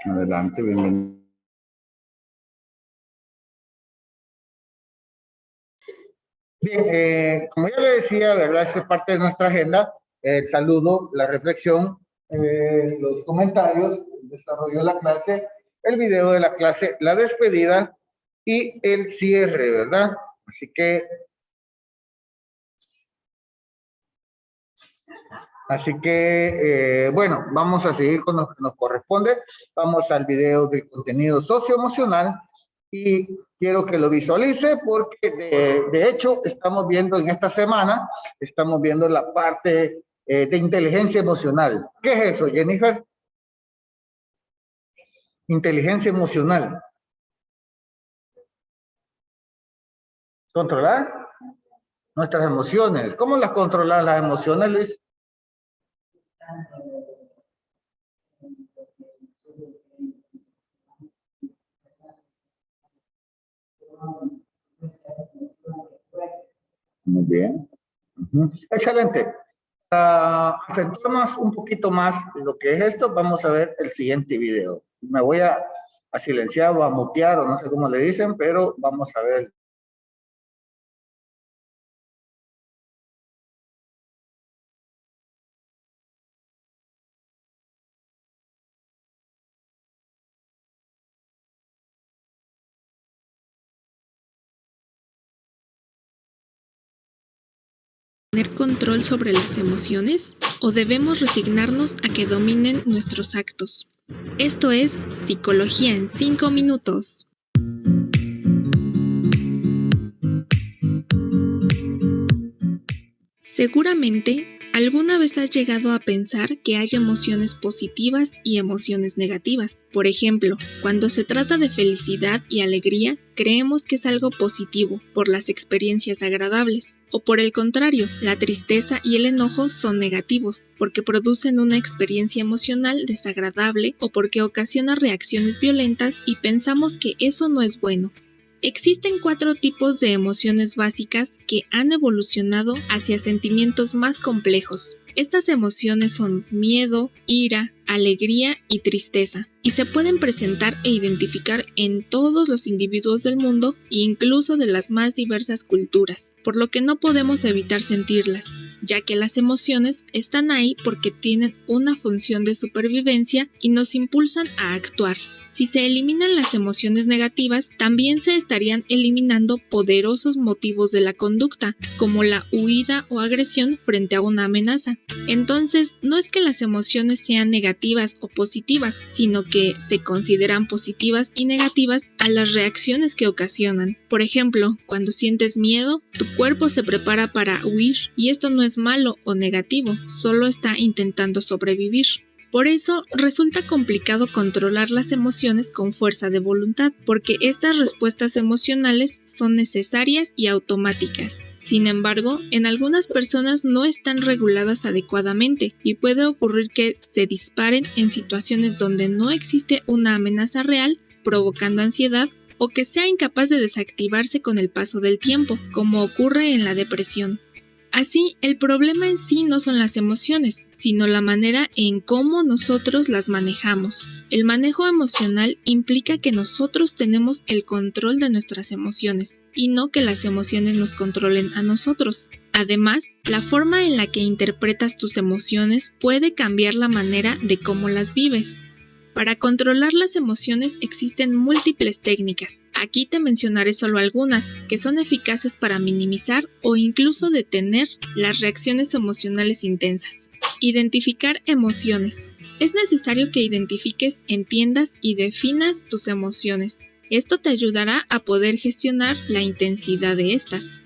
Adelante, bienvenido. Bien, como ya le decía, ¿verdad? Esta es parte de nuestra agenda. El saludo, la reflexión, los comentarios, el desarrollo de la clase, el video de la clase, la despedida y el cierre, ¿verdad? Así que, bueno, vamos a seguir con lo que nos corresponde. Vamos al video del contenido socioemocional y quiero que lo visualice porque de hecho estamos viendo en esta semana, estamos viendo la parte de inteligencia emocional. ¿Qué es eso, Jennifer? Inteligencia emocional. Controlar nuestras emociones. ¿Cómo las controlar las emociones, Luis? Muy bien. Excelente. Para acentuarnos un poquito más lo que es esto, vamos a ver el siguiente video. Me voy a silenciar o a mutear, o no sé cómo le dicen, pero vamos a ver. ¿Tener control sobre las emociones o debemos resignarnos a que dominen nuestros actos? Esto es Psicología en 5 minutos. Seguramente, alguna vez has llegado a pensar que hay emociones positivas y emociones negativas. Por ejemplo, cuando se trata de felicidad y alegría, creemos que es algo positivo por las experiencias agradables. O por el contrario, la tristeza y el enojo son negativos, porque producen una experiencia emocional desagradable o porque ocasiona reacciones violentas y pensamos que eso no es bueno. Existen 4 tipos de emociones básicas que han evolucionado hacia sentimientos más complejos. Estas emociones son miedo, ira, alegría y tristeza, y se pueden presentar e identificar en todos los individuos del mundo e incluso de las más diversas culturas, por lo que no podemos evitar sentirlas, ya que las emociones están ahí porque tienen una función de supervivencia y nos impulsan a actuar. Si se eliminan las emociones negativas, también se estarían eliminando poderosos motivos de la conducta, como la huida o agresión frente a una amenaza. Entonces, no es que las emociones sean negativas o positivas, sino que se consideran positivas y negativas a las reacciones que ocasionan. Por ejemplo, cuando sientes miedo, tu cuerpo se prepara para huir, y esto no es malo o negativo, solo está intentando sobrevivir. Por eso resulta complicado controlar las emociones con fuerza de voluntad, porque estas respuestas emocionales son necesarias y automáticas. Sin embargo, en algunas personas no están reguladas adecuadamente y puede ocurrir que se disparen en situaciones donde no existe una amenaza real, provocando ansiedad, o que sea incapaz de desactivarse con el paso del tiempo, como ocurre en la depresión. Así, el problema en sí no son las emociones, sino la manera en cómo nosotros las manejamos. El manejo emocional implica que nosotros tenemos el control de nuestras emociones, y no que las emociones nos controlen a nosotros. Además, la forma en la que interpretas tus emociones puede cambiar la manera de cómo las vives. Para controlar las emociones existen múltiples técnicas. Aquí te mencionaré solo algunas, que son eficaces para minimizar o incluso detener las reacciones emocionales intensas. Identificar emociones. Es necesario que identifiques, entiendas y definas tus emociones. Esto te ayudará a poder gestionar la intensidad de estas.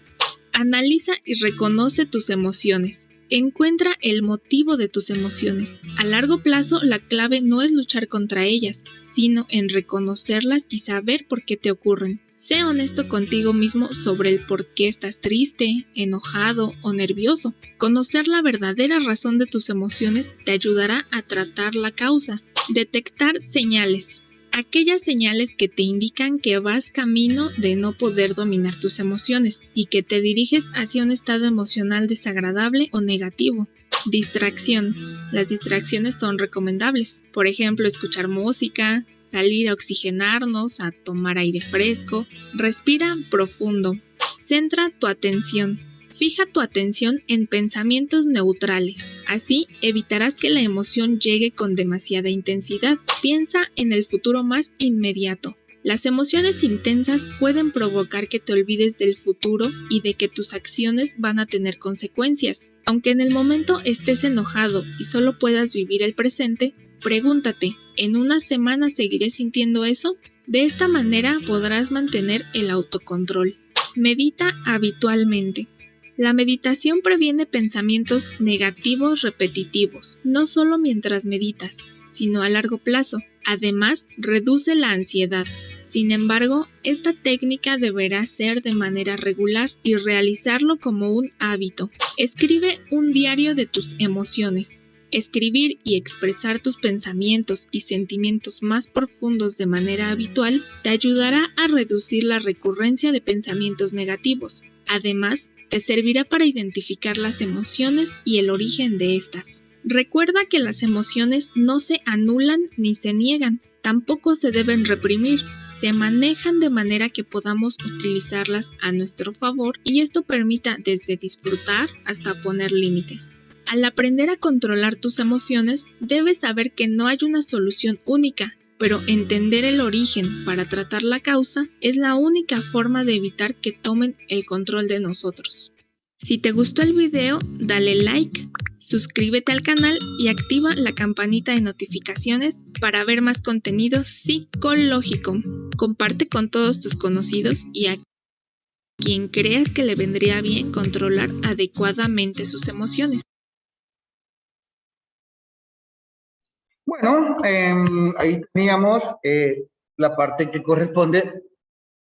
Analiza y reconoce tus emociones. Encuentra el motivo de tus emociones. A largo plazo, la clave no es luchar contra ellas, sino en reconocerlas y saber por qué te ocurren. Sé honesto contigo mismo sobre el por qué estás triste, enojado o nervioso. Conocer la verdadera razón de tus emociones te ayudará a tratar la causa. Detectar señales. Aquellas señales que te indican que vas camino de no poder dominar tus emociones y que te diriges hacia un estado emocional desagradable o negativo. Distracción. Las distracciones son recomendables. Por ejemplo, escuchar música, salir a oxigenarnos, a tomar aire fresco. Respira profundo. Centra tu atención. Fija tu atención en pensamientos neutrales. Así evitarás que la emoción llegue con demasiada intensidad. Piensa en el futuro más inmediato. Las emociones intensas pueden provocar que te olvides del futuro y de que tus acciones van a tener consecuencias. Aunque en el momento estés enojado y solo puedas vivir el presente, pregúntate, ¿en una semana seguiré sintiendo eso? De esta manera podrás mantener el autocontrol. Medita habitualmente. La meditación previene pensamientos negativos repetitivos, no solo mientras meditas, sino a largo plazo. Además, reduce la ansiedad. Sin embargo, esta técnica deberá ser de manera regular y realizarlo como un hábito. Escribe un diario de tus emociones. Escribir y expresar tus pensamientos y sentimientos más profundos de manera habitual te ayudará a reducir la recurrencia de pensamientos negativos. Además, te servirá para identificar las emociones y el origen de estas. Recuerda que las emociones no se anulan ni se niegan, tampoco se deben reprimir. Se manejan de manera que podamos utilizarlas a nuestro favor y esto permita desde disfrutar hasta poner límites. Al aprender a controlar tus emociones, debes saber que no hay una solución única, pero entender el origen para tratar la causa es la única forma de evitar que tomen el control de nosotros. Si te gustó el video, dale like, suscríbete al canal y activa la campanita de notificaciones para ver más contenido psicológico. Comparte con todos tus conocidos y a quien creas que le vendría bien controlar adecuadamente sus emociones. Bueno, ahí teníamos la parte que corresponde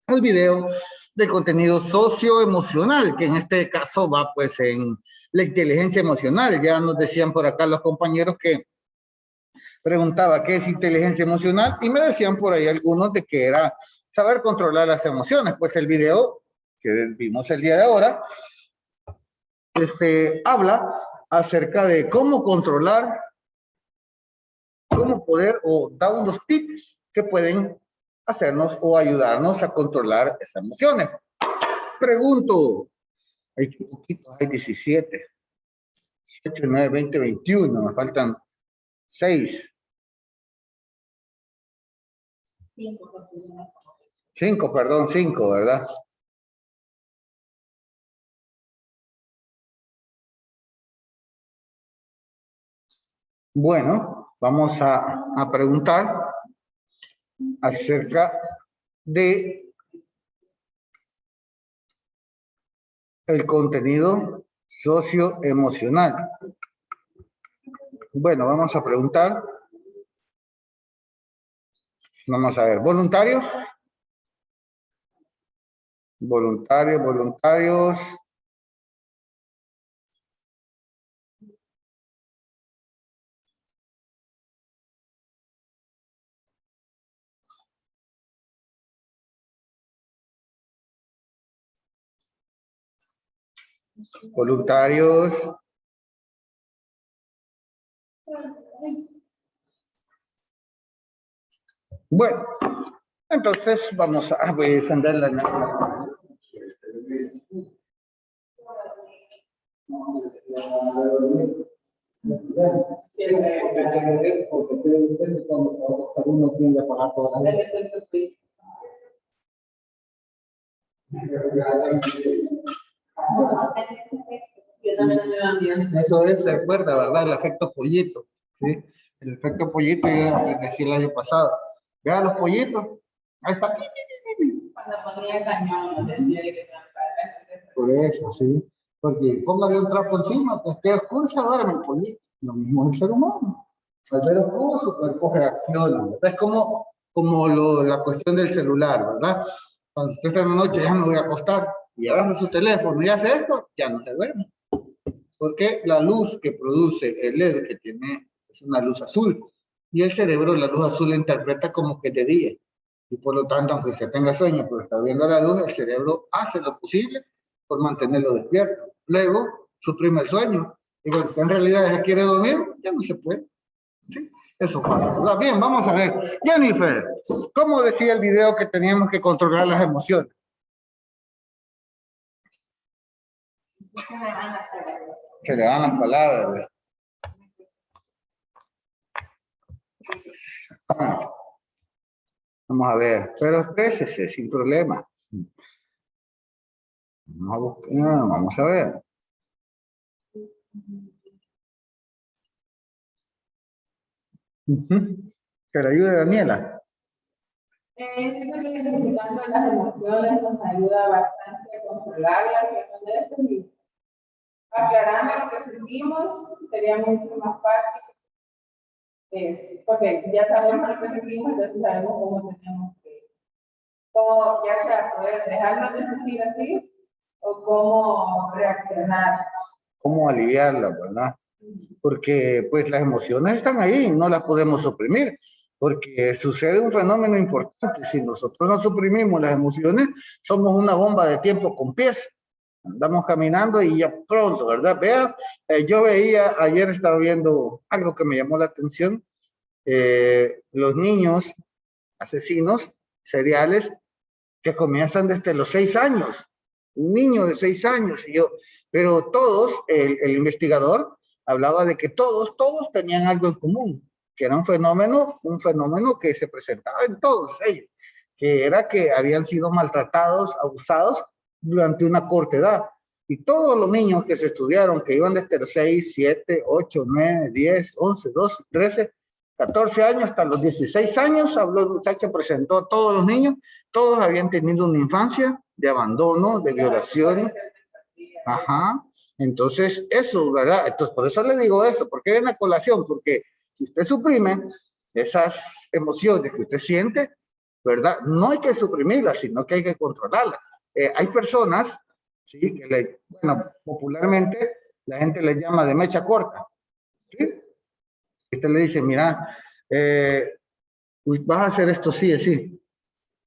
al video de contenido socioemocional, que en este caso va pues en la inteligencia emocional. Ya nos decían por acá los compañeros que preguntaba qué es inteligencia emocional y me decían por ahí algunos de que era saber controlar las emociones. Pues el video que vimos el día de ahora habla acerca de cómo controlar, cómo poder o da unos tips que pueden hacernos o ayudarnos a controlar esas emociones. Pregunto, hay poquitos, hay 17, 18, 9, 20, 21, me faltan 6. 5, perdón, 5, ¿verdad? Bueno, vamos a preguntar acerca de el contenido socioemocional. Bueno, vamos a preguntar. Vamos a ver, ¿voluntarios? Voluntarios. Voluntarios. Bueno, entonces vamos a encender la uno tiene que pagar toda la Eso es, se recuerda, ¿verdad? El efecto pollito, ¿sí? El efecto pollito, yo les decía el año pasado. Vean los pollitos, ahí está. Cuando ponía el cañón, decía que Por eso, sí. Porque póngale un trapo encima, que esté oscuro, se duerme el pollito. Lo mismo el ser humano. Al ver oscuro, su cuerpo reacciona. Es como la cuestión del celular, ¿verdad? Cuando usted está en la noche, ya me voy a acostar, y agarra su teléfono y hace esto, ya no se duerme. Porque la luz que produce el LED que tiene es una luz azul y el cerebro la luz azul la interpreta como que es de día y por lo tanto aunque se tenga sueño pero está viendo la luz, el cerebro hace lo posible por mantenerlo despierto. Luego suprime el sueño Y bueno, en realidad ella quiere dormir, ya no se puede. ¿Sí? Eso pasa, ¿verdad? Bien, vamos a ver. Jennifer, ¿cómo decía el video que teníamos que controlar las emociones? Se le dan las palabras, ¿verdad? Vamos a ver, pero exprésese sin problema. Vamos a buscar, vamos a ver. Que le ayude Daniela. Siempre identificando las emociones nos ayuda bastante a controlarlas y a entender y aclarando lo que sentimos sería mucho más fácil. Porque ya sabemos lo que sentimos, entonces sabemos cómo tenemos que, cómo ya sea poder dejarnos de sentir así o cómo reaccionar. Cómo aliviarla, ¿verdad? Porque pues las emociones están ahí, no las podemos suprimir, porque sucede un fenómeno importante. Si nosotros no suprimimos las emociones, somos una bomba de tiempo con pies. Andamos caminando y ya pronto, ¿verdad? Vea, yo veía, ayer estaba viendo algo que me llamó la atención, los niños asesinos seriales que comienzan desde los 6 años. Un niño de 6 años, y yo, pero todos, el investigador hablaba de que todos tenían algo en común, que era un fenómeno que se presentaba en todos ellos, que era que habían sido maltratados, abusados durante una corta edad. Y todos los niños que se estudiaron, que iban desde los 6, 7, 8, 9, 10, 11, 12, 13, 14 años, hasta los 16 años, habló el muchacho, presentó a todos los niños, todos habían tenido una infancia de abandono, de violación. Ajá. Entonces, eso, ¿verdad? Entonces, por eso le digo eso, porque es una colación, porque si usted suprime esas emociones que usted siente, ¿verdad? No hay que suprimirlas, sino que hay que controlarlas. Hay personas, ¿sí? Que bueno, popularmente la gente les llama de mecha corta, ¿sí? Usted le dice, mira, vas a hacer esto sí, sí.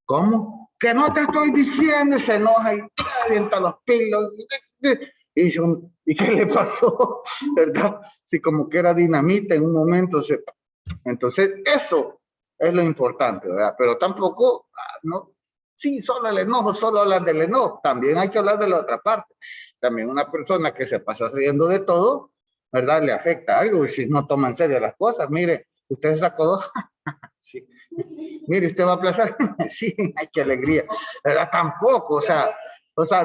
¿Cómo? Que no te estoy diciendo, se enoja y avienta los pilos. ¿Y qué le pasó? ¿Verdad? Si como que era dinamita en un momento. Entonces, eso es lo importante, ¿verdad? Pero tampoco, no, sí, solo el enojo, solo hablar del enojo. También hay que hablar de la otra parte. También una persona que se pasa riendo de todo, ¿verdad? Le afecta algo y si no toma en serio las cosas. Mire, usted sacó dos. Sí. Mire, usted va a aplazar. Sí, ay, qué alegría. ¿Verdad? Tampoco, o sea,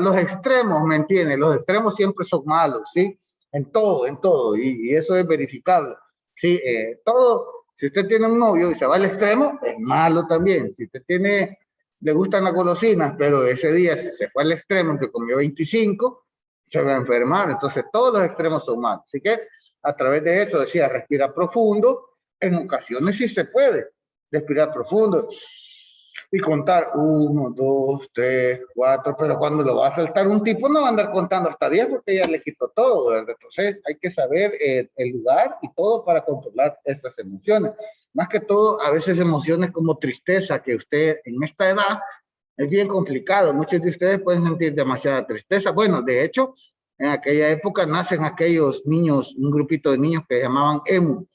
los extremos, ¿me entiende? Los extremos siempre son malos, ¿sí? En todo, y eso es verificable. Sí, todo, si usted tiene un novio y se va al extremo, es malo también. Si usted tiene, le gustan las golosinas, pero ese día se fue al extremo, que comió 25, se va a enfermar. Entonces, todos los extremos son malos. Así que, a través de eso, decía, respira profundo. En ocasiones sí se puede respirar profundo y contar 1, 2, 3, 4, pero cuando lo va a saltar un tipo no va a andar contando hasta 10 porque ya le quitó todo, ¿verdad? Entonces hay que saber el lugar y todo para controlar estas emociones. Más que todo, a veces emociones como tristeza, que usted en esta edad es bien complicado. Muchos de ustedes pueden sentir demasiada tristeza. Bueno, de hecho, en aquella época nacen aquellos niños, un grupito de niños que se llamaban emo,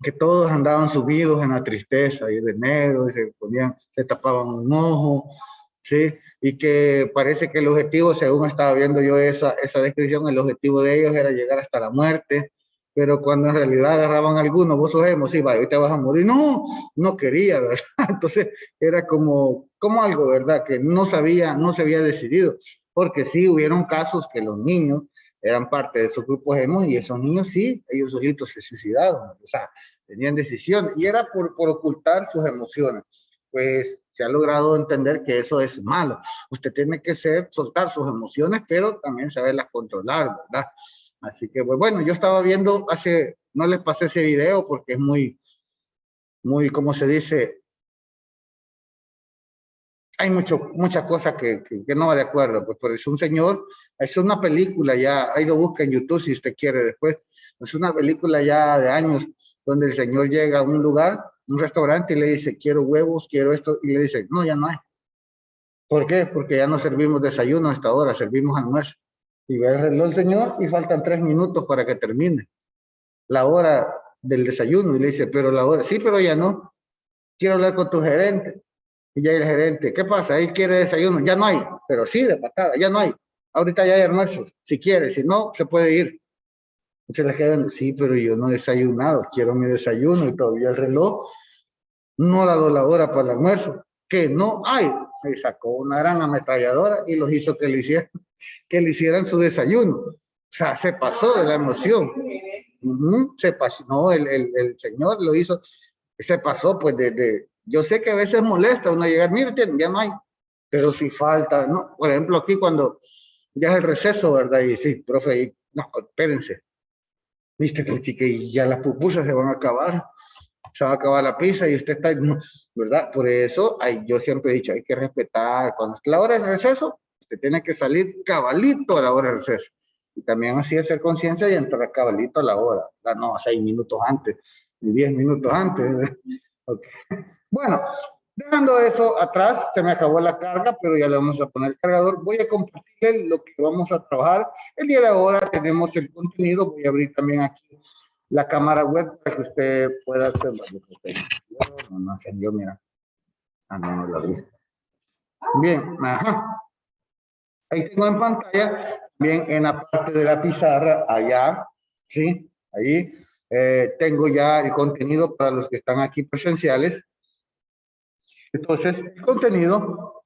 que todos andaban subidos en la tristeza y de negro, y se ponían, se tapaban un ojo, ¿sí? Y que parece que el objetivo, según estaba viendo yo esa descripción, el objetivo de ellos era llegar hasta la muerte, pero cuando en realidad agarraban a algunos, vos sos emo, sí, va, hoy te vas a morir, no, no quería, ¿verdad? Entonces era como algo, ¿verdad? Que no se había decidido, porque sí hubieron casos que los niños eran parte de esos grupos emo y esos niños sí, ellos solitos se suicidaron, o sea, tenían decisión y era por ocultar sus emociones. Pues se ha logrado entender que eso es malo. Usted tiene que soltar sus emociones, pero también saberlas controlar, ¿verdad? Así que, pues, bueno, yo estaba viendo no les pasé ese video porque es muy, ¿cómo se dice? Hay muchas cosas que no va de acuerdo, pues por eso un señor, es una película ya, ahí lo busca en YouTube si usted quiere después, es una película ya de años, donde el señor llega a un lugar, un restaurante y le dice, quiero huevos, quiero esto, y le dice, no, ya no hay. ¿Por qué? Porque ya no servimos desayuno hasta ahora, servimos almuerzo. Y ve el reloj el señor y faltan 3 minutos para que termine la hora del desayuno. Y le dice, pero la hora, sí, pero ya no. Quiero hablar con tu gerente. Y ya el gerente, ¿qué pasa? Ahí quiere desayuno. Ya no hay, pero sí, de patada, ya no hay. Ahorita ya hay almuerzo, si quiere, si no, se puede ir. Y se les quedan, sí, pero yo no he desayunado, quiero mi desayuno y todavía el reloj no ha dado la hora para el almuerzo, que no hay. Y sacó una gran ametralladora y los hizo que le hicieran su desayuno. O sea, se pasó de la emoción. Se pasó, no, el señor lo hizo, se pasó pues yo sé que a veces molesta uno llegar, mire, ya no hay, pero si falta, ¿no? Por ejemplo, aquí cuando ya es el receso, ¿verdad? Y sí, profe, no, espérense, viste, pues, que ya las pupusas se van a acabar, se va a acabar la pizza y usted está, no, ¿verdad? Por eso yo siempre he dicho, hay que respetar, cuando es la hora de receso, usted tiene que salir cabalito a la hora de receso. Y también así hacer conciencia y entrar cabalito a la hora, no 6 minutos antes, ni 10 minutos antes. Okay. Bueno, dejando eso atrás, se me acabó la carga, pero ya le vamos a poner el cargador. Voy a compartir lo que vamos a trabajar. El día de ahora tenemos el contenido. Voy a abrir también aquí la cámara web para que usted pueda hacer. No encendió, mira. Ah, no, no la abrí. Bien, ajá. Ahí tengo en pantalla, bien en la parte de la pizarra, allá, ¿sí? Ahí tengo ya el contenido para los que están aquí presenciales. Entonces, el contenido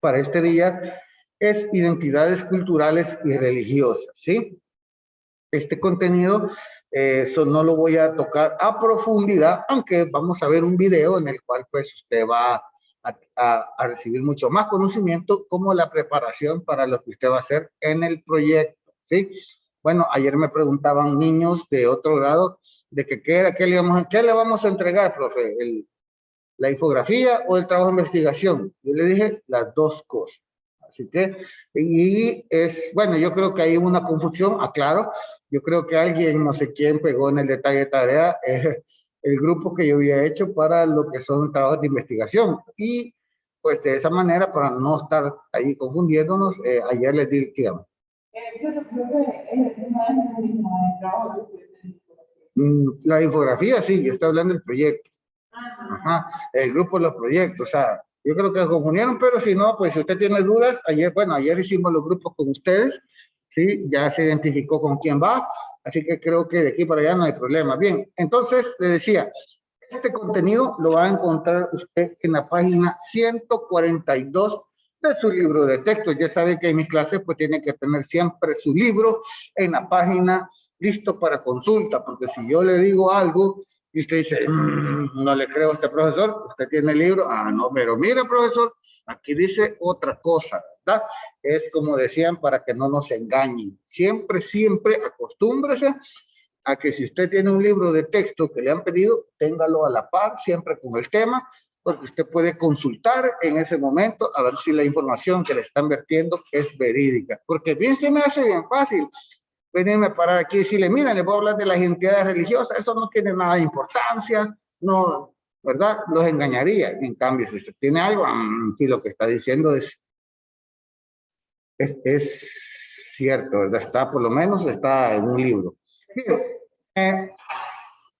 para este día es identidades culturales y religiosas, ¿sí? Este contenido, eso no lo voy a tocar a profundidad, aunque vamos a ver un video en el cual pues usted va a recibir mucho más conocimiento como la preparación para lo que usted va a hacer en el proyecto, ¿sí? Bueno, ayer me preguntaban niños de otro grado de que qué le vamos a entregar, profe, la infografía o el trabajo de investigación. Yo le dije las dos cosas. Así que, y es, bueno, yo creo que hay una confusión, aclaro, yo creo que alguien, no sé quién, pegó en el detalle de tarea, el grupo que yo había hecho para lo que son trabajos de investigación. Y pues de esa manera, para no estar ahí confundiéndonos, ayer les di, digamos. La infografía, sí, yo estoy hablando del proyecto. Ajá, el grupo de los proyectos, o sea, yo creo que se confundieron, pero si no, pues si usted tiene dudas, ayer hicimos los grupos con ustedes, ¿sí? Ya se identificó con quién va, así que creo que de aquí para allá no hay problema. Bien, entonces le decía, este contenido lo va a encontrar usted en la página 142 de su libro de texto. Ya sabe que en mis clases pues tiene que tener siempre su libro en la página listo para consulta, porque si yo le digo algo y usted dice, no le creo a este profesor, usted tiene el libro, no, pero mire profesor, aquí dice otra cosa, ¿verdad? Es como decían, para que no nos engañen. Siempre, siempre acostúmbrese a que si usted tiene un libro de texto que le han pedido, téngalo a la par, siempre con el tema, porque usted puede consultar en ese momento a ver si la información que le están vertiendo es verídica. Porque bien se me hace bien fácil venirme a parar aquí y decirle, mira, le voy a hablar de las entidades religiosas, eso no tiene nada de importancia, no, ¿verdad? Los engañaría. En cambio, si usted tiene algo, si lo que está diciendo es cierto, ¿verdad? Está, por lo menos está en un libro. Bien,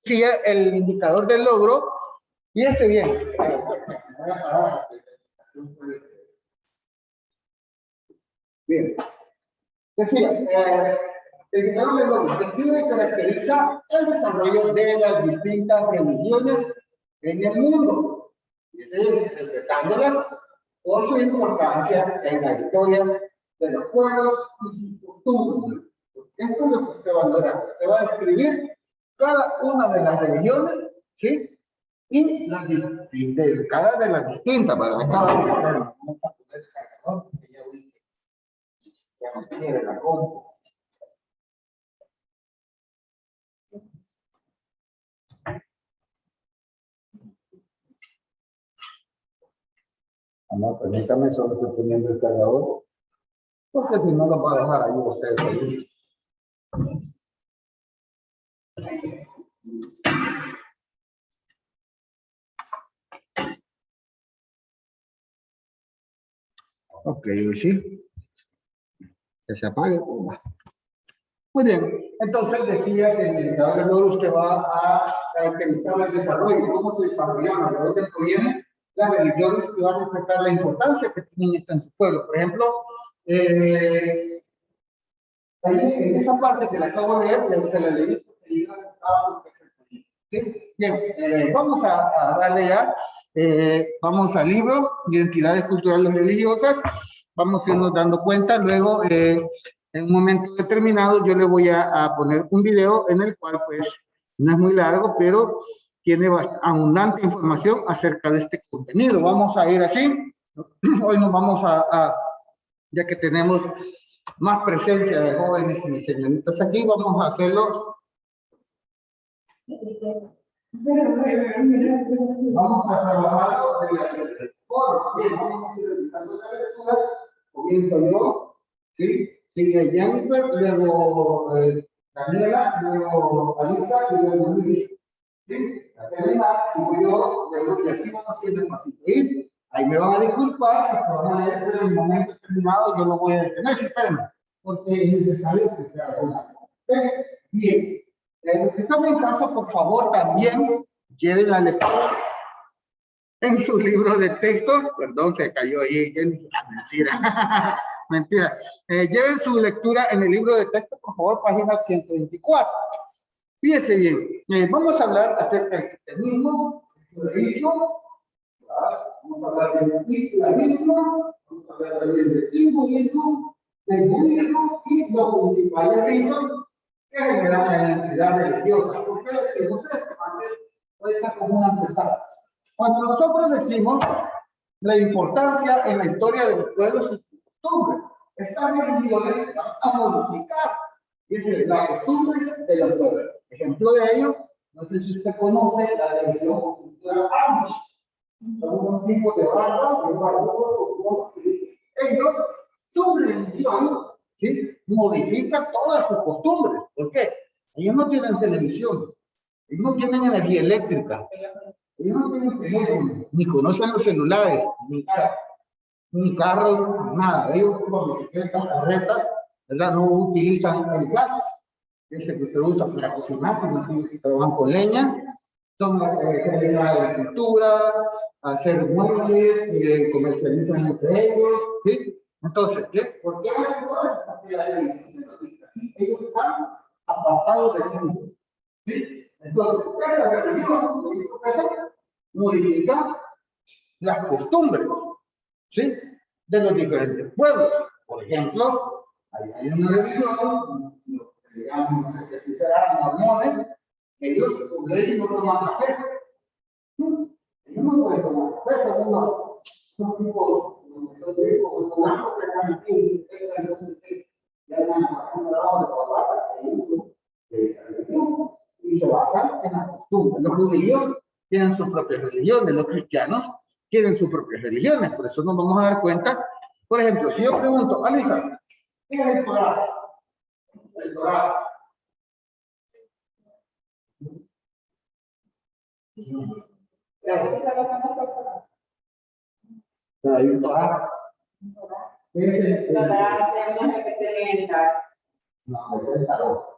sí, el indicador del logro, fíjese bien. Bien, decía, el indicador del logro describe y caracteriza el desarrollo de las distintas religiones en el mundo, respetándolas por su importancia en la historia de los pueblos y sus costumbres. Esto es lo que usted va a lograr. Usted va a describir cada una de las religiones, ¿sí? Y cada de las distintas, para cada una. Vamos a poner el cargador, porque ya no quiere la compu. No, permítame, solo estoy poniendo el cargador, porque si no lo va a dejar ahí ustedes ahí. Ok, sí. Que se apague. Muy bien, entonces decía que en el indicador de logro usted va a caracterizar el desarrollo, cómo se desarrollaron, de dónde provienen las religiones que van a reflejar la importancia que tienen esta en su pueblo. Por ejemplo, ahí en esa parte que la acabo de leer, se la leí porque llega a ¿sí? Bien, vamos a darle ya, vamos al libro, Identidades Culturales Religiosas, vamos a irnos dando cuenta, luego en un momento determinado yo le voy a poner un video en el cual pues no es muy largo, pero tiene abundante información acerca de este contenido. Vamos a ir así, hoy nos vamos ya que tenemos más presencia de jóvenes y señoritas aquí, vamos a hacerlo. Vamos a trabajar vamos a ir revisando la lectura. Comienzo yo, ¿sí? Sigue Jennifer, luego Daniela, luego Alita, y luego Luis. ¿Sí? La terminar, y yo, luego, y así vamos a ir despacito. ¿Sí? Ahí me van a disculpar, porque en el momento determinado yo lo voy a detener, espérenme, porque es necesario que sea alguna. Bien. Los que están en casa, por favor, también lleven la lectura en su libro de texto. Perdón, se cayó ahí. Mentira. Mentira. Lleven su lectura en el libro de texto, por favor, página 124. Fíjense bien. Vamos a hablar acerca del cristianismo, el judaísmo, vamos a hablar del islamismo, vamos a hablar también del hinduismo, del budismo y los principales ritos que generan la identidad religiosa. ¿Por qué decimos esto? Antes puede ser como una empezada. Cuando nosotros decimos la importancia en la historia de los pueblos y sus costumbres, estas religiones van a modificar las costumbres de los pueblos. Ejemplo de ello, no sé si usted conoce la religión cultural Amish. Son unos tipos de barba, ellos, su religión, ¿sí? Modifica todas sus costumbres. ¿Por qué? Ellos no tienen televisión, ellos no tienen energía eléctrica, ellos no tienen teléfono, ni conocen los celulares, ni carros, nada. Ellos con bicicletas, carretas, ¿verdad? No utilizan el gas, ese que usted usa para cocinar, sino que trabajan con leña. Son se dedican a la agricultura, a hacer muebles, comercializan entre ellos, ¿sí? Entonces, ¿qué? ¿Por qué hacen todo esto? Porque la religión ellos están apartados del mundo, ¿sí? Entonces, ¿qué es la religión? Modificar las costumbres, ¿sí? De los diferentes pueblos. Por ejemplo, hay una religión, lo que digamos, no sé qué si serán mormones, ellos no toman café. Ellos no pueden tomar café, son unos tipos, y se basan en la costumbre. Los judíos tienen sus propias religiones, los cristianos tienen sus propias religiones, por eso nos vamos a dar cuenta. Por ejemplo, si yo pregunto, Alisa, ¿qué es el Torah? El Torah. Hay un Torah. ¿Qué es el Torah? No, es el tarot.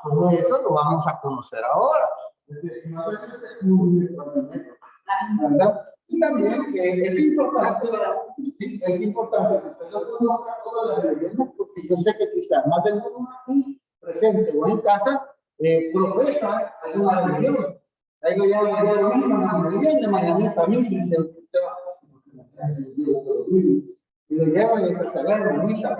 Todo eso lo vamos a conocer ahora. ¿Verdad? Y también es importante, sí, es importante que usted conozca todas las religiones, porque yo sé que quizás más de uno aquí presente o en casa profesa alguna religión. Ahí lo llaman ya lo mismo, una religión de mañanita, misa, y usted va. Y lo llevan y se celebra en misa.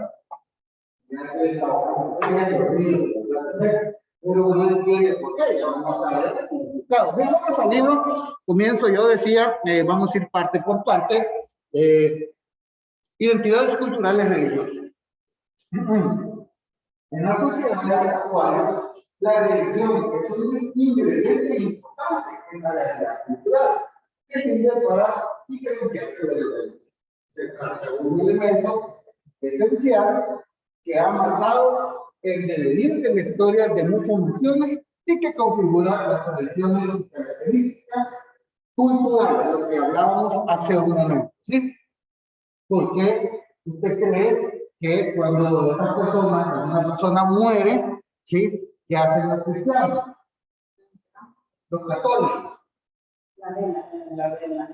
Pero no entiende por qué, ya vamos a ver. Claro, bien, vamos al libro. Comienzo, yo decía, vamos a ir parte por parte. Identidades culturales religiosas. En la sociedad actual, la religión es un ingrediente importante en la realidad cultural, que sirve para diferenciarse de la religión. Se trata de un elemento esencial que ha marcado el devenir de la historia de muchas naciones y que configura las tradiciones y características culturales, lo que hablábamos hace un momento, ¿sí? ¿Por qué usted cree que cuando una persona muere, ¿sí? ¿Qué hacen los cristianos? Los católicos.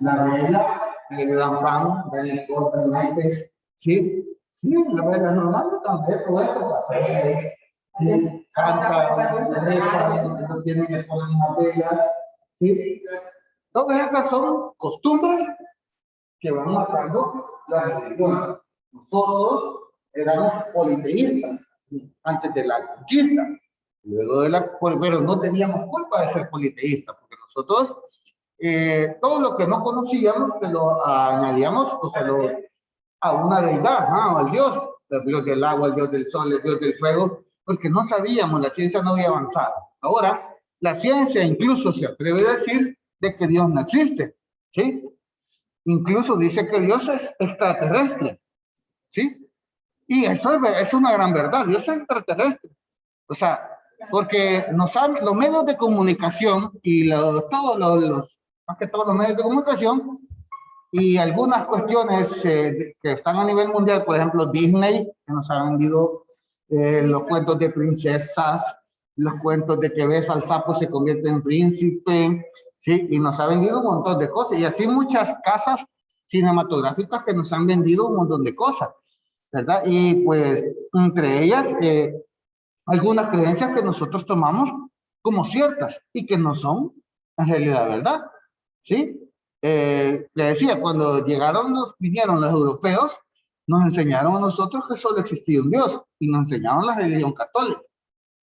La vela, le dan pan, le cortan naipes, ¿sí? Sí, la vela es normal, también, todo eso, café, ¿sí? Cantan, rezan, no tienen que poner unas velas, ¿sí? Todas esas son costumbres que van marcando la religión. Nosotros éramos politeístas antes de la conquista, luego de la, pero no teníamos culpa de ser politeístas, porque nosotros todo lo que no conocíamos se lo añadíamos, o sea, a una deidad, ¿no? Al Dios, el Dios del agua, el Dios del sol, el Dios del fuego, porque no sabíamos, la ciencia no había avanzado. Ahora, la ciencia incluso se atreve a decir de que Dios no existe, ¿sí? Incluso dice que Dios es extraterrestre, ¿sí? Y eso es una gran verdad, Dios es extraterrestre. O sea, porque los medios de comunicación y más que todos los medios de comunicación y algunas cuestiones que están a nivel mundial, por ejemplo, Disney, que nos ha vendido los cuentos de princesas, los cuentos de que ves al sapo se convierte en príncipe, ¿sí? Y nos ha vendido un montón de cosas. Y así muchas casas cinematográficas que nos han vendido un montón de cosas, ¿verdad? Y pues entre ellas algunas creencias que nosotros tomamos como ciertas y que no son en realidad verdad, ¿sí? Le decía, cuando vinieron los europeos, nos enseñaron a nosotros que solo existía un Dios y nos enseñaron la religión católica.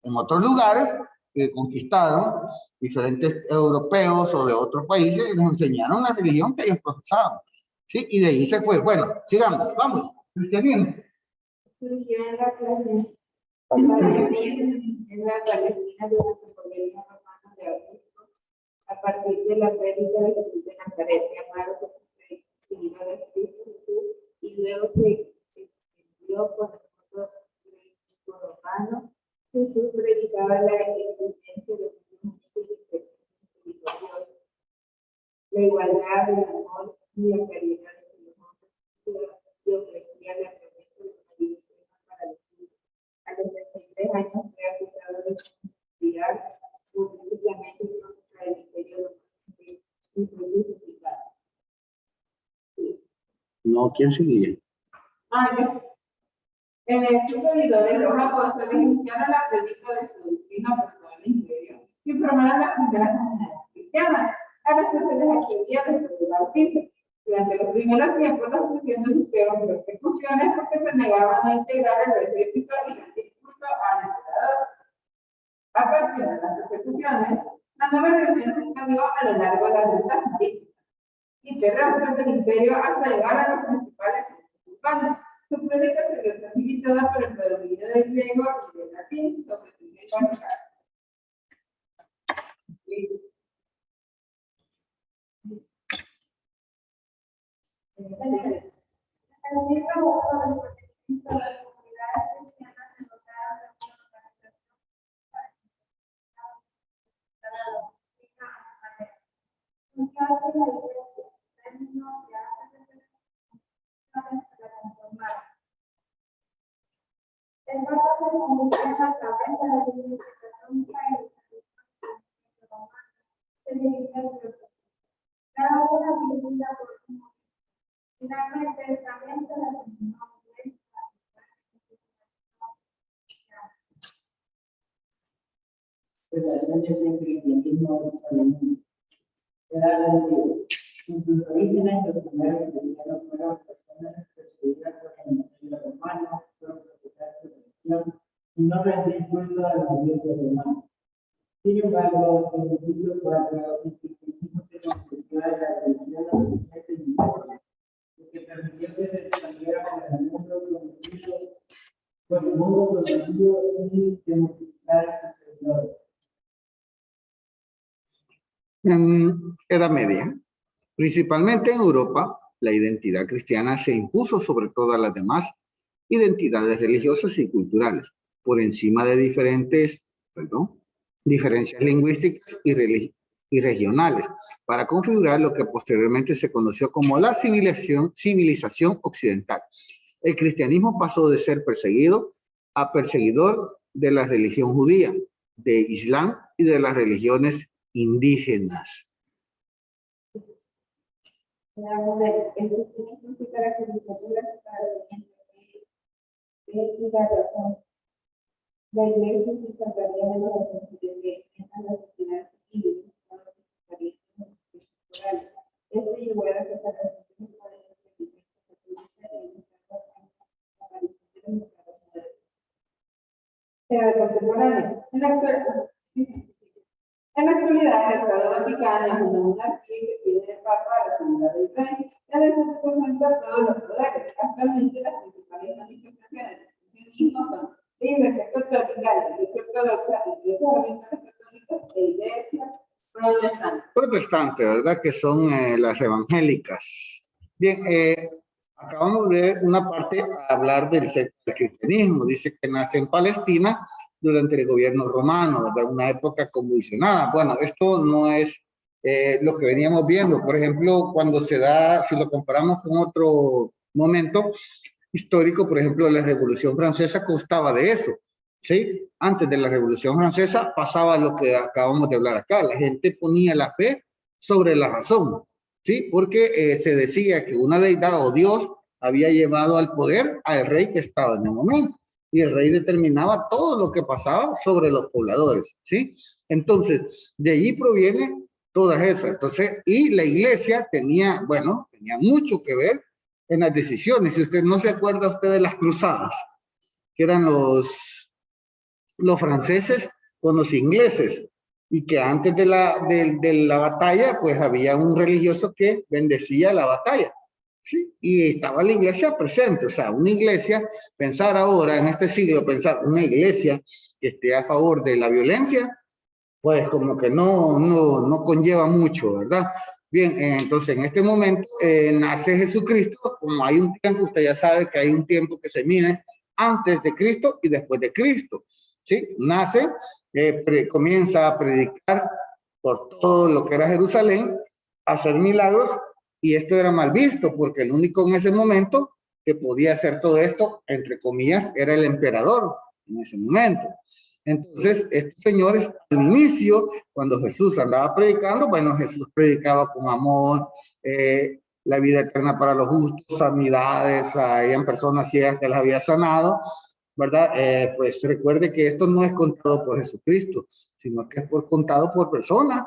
En otros lugares que conquistaron diferentes europeos o de otros países y nos enseñaron la religión que ellos profesaban, ¿sí? Y de ahí se fue. Bueno, sigamos, vamos, cristianismo. En la Palestina durante el gobierno romano de Augusto, a partir de la pérdida de Jesús de Nazaret, llamado como seguidor de Cristo Jesús, y luego se extendió por el mundo romano. Jesús predicaba la existencia de un único y Dios, la igualdad, el amor y la caridad de los hombres, y ofrecía la promesa de una vida para los suyos. A los 33 años fue acusado de conspirar públicamente contra el imperio romano y fue crucificado. No, ¿quién seguía? En estos seguidores, los apóstoles iniciaron la predica de su doctrina por todo el imperio y formaron las primeras comunidades cristianas, a las que se les atribuía después del bautismo. Durante los primeros tiempos, los cristianos sufrieron persecuciones porque se negaban a integrar el ejército y rendir culto al emperador. A partir de las persecuciones, la nueva religión se expandió a lo largo de las rutas marítimas y terrestres del imperio hasta llegar a los principales centros urbanos. Su prédica se vio facilitada por el predominio del griego y del latín sobre su lengua local. En sus orígenes, los primeros cristianos fueron personas perseguidas por el imperio romano, por profesar su religión y no rendir culto a los dioses romanos. Sin embargo, en el siglo IV, el cristianismo se convirtió en la religión dominante del imperio, lo que permitió que se expandiera por el mundo conocido y de multiplicar sus seguidores. En Edad Media, principalmente en Europa, la identidad cristiana se impuso sobre todas las demás identidades religiosas y culturales, por encima de diferencias lingüísticas y regionales, para configurar lo que posteriormente se conoció como la civilización occidental. El cristianismo pasó de ser perseguido a perseguidor de la religión judía, de Islam y de las religiones indígenas. La iglesia se salvaría de los asuntos que enfrentan las sociedades civiles con los diferentes culturales. Esto llevó a la separación de los poderes de la iglesia católica y de contemporánea. En la actualidad, el Estado Vaticano es una monarquía que tiene el Papa a la figura del rey, y además representa todos los poderes. Actualmente, las principales manifestaciones del cristianismo son la Iglesia Católica, la Iglesia Ortodoxa, la Iglesia Católica e Iglesia Protestante. Protestante, ¿verdad? Que son las evangélicas. Bien, acabamos de ver una parte a hablar del cristianismo. Dice que nace en Palestina durante el gobierno romano, ¿verdad? Una época convulsionada. Bueno, esto no es lo que veníamos viendo. Por ejemplo, cuando se da, si lo comparamos con otro momento histórico, por ejemplo, la Revolución Francesa constaba de eso, ¿sí? Antes de la Revolución Francesa pasaba lo que acabamos de hablar acá. La gente ponía la fe sobre la razón, ¿sí? Porque se decía que una deidad o Dios había llevado al poder al rey que estaba en el momento. Y el rey determinaba todo lo que pasaba sobre los pobladores, ¿sí? Entonces, de allí proviene todas esas. Entonces, y la iglesia tenía, bueno, tenía mucho que ver en las decisiones. Si usted no se acuerda usted de las cruzadas, que eran los franceses con los ingleses, y que antes de la batalla, pues había un religioso que bendecía la batalla, ¿sí? Y estaba la iglesia presente. O sea, una iglesia, pensar ahora en este siglo, pensar una iglesia que esté a favor de la violencia, pues como que no conlleva mucho, ¿verdad? Bien, entonces en este momento nace Jesucristo. Como hay un tiempo, usted ya sabe que hay un tiempo que se mide antes de Cristo y después de Cristo, ¿sí? Nace, comienza a predicar por todo lo que era Jerusalén, a hacer milagros, y esto era mal visto porque el único en ese momento que podía hacer todo esto, entre comillas, era el emperador en ese momento. Entonces, estos señores, al inicio, cuando Jesús andaba predicando, bueno, Jesús predicaba con amor, la vida eterna para los justos, sanidades, habían personas ciegas que las había sanado, ¿verdad? Pues recuerde que esto no es contado por Jesucristo, sino que es contado por personas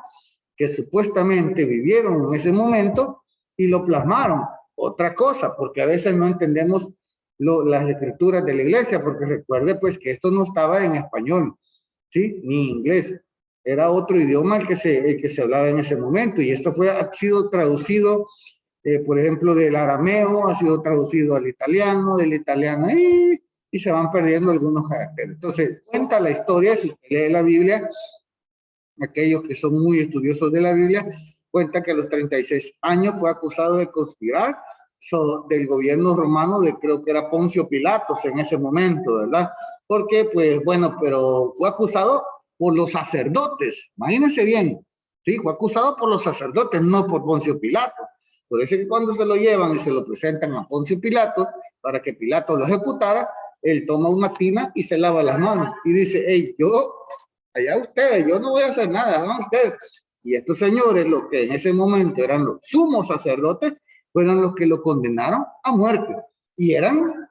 que supuestamente vivieron en ese momento y lo plasmaron. Otra cosa, porque a veces no entendemos las escrituras de la iglesia, porque recuerde pues que esto no estaba en español, ¿sí? Ni inglés. Era otro idioma el que se hablaba en ese momento, y esto ha sido traducido, por ejemplo, del arameo, ha sido traducido al italiano, del italiano, y se van perdiendo algunos caracteres. Entonces, cuenta la historia, si usted lee la Biblia, aquellos que son muy estudiosos de la Biblia, cuenta que a los 36 años fue acusado de conspirar del gobierno romano, de creo que era Poncio Pilatos en ese momento, ¿verdad? Porque, pues, bueno, pero fue acusado por los sacerdotes, imagínense bien, ¿sí? Fue acusado por los sacerdotes, no por Poncio Pilato. Por eso es que cuando se lo llevan y se lo presentan a Poncio Pilato, para que Pilato lo ejecutara, él toma una tina y se lava las manos y dice, hey, allá ustedes, yo no voy a hacer nada, van ustedes. Y estos señores, los que en ese momento eran los sumos sacerdotes, fueron los que lo condenaron a muerte. Y eran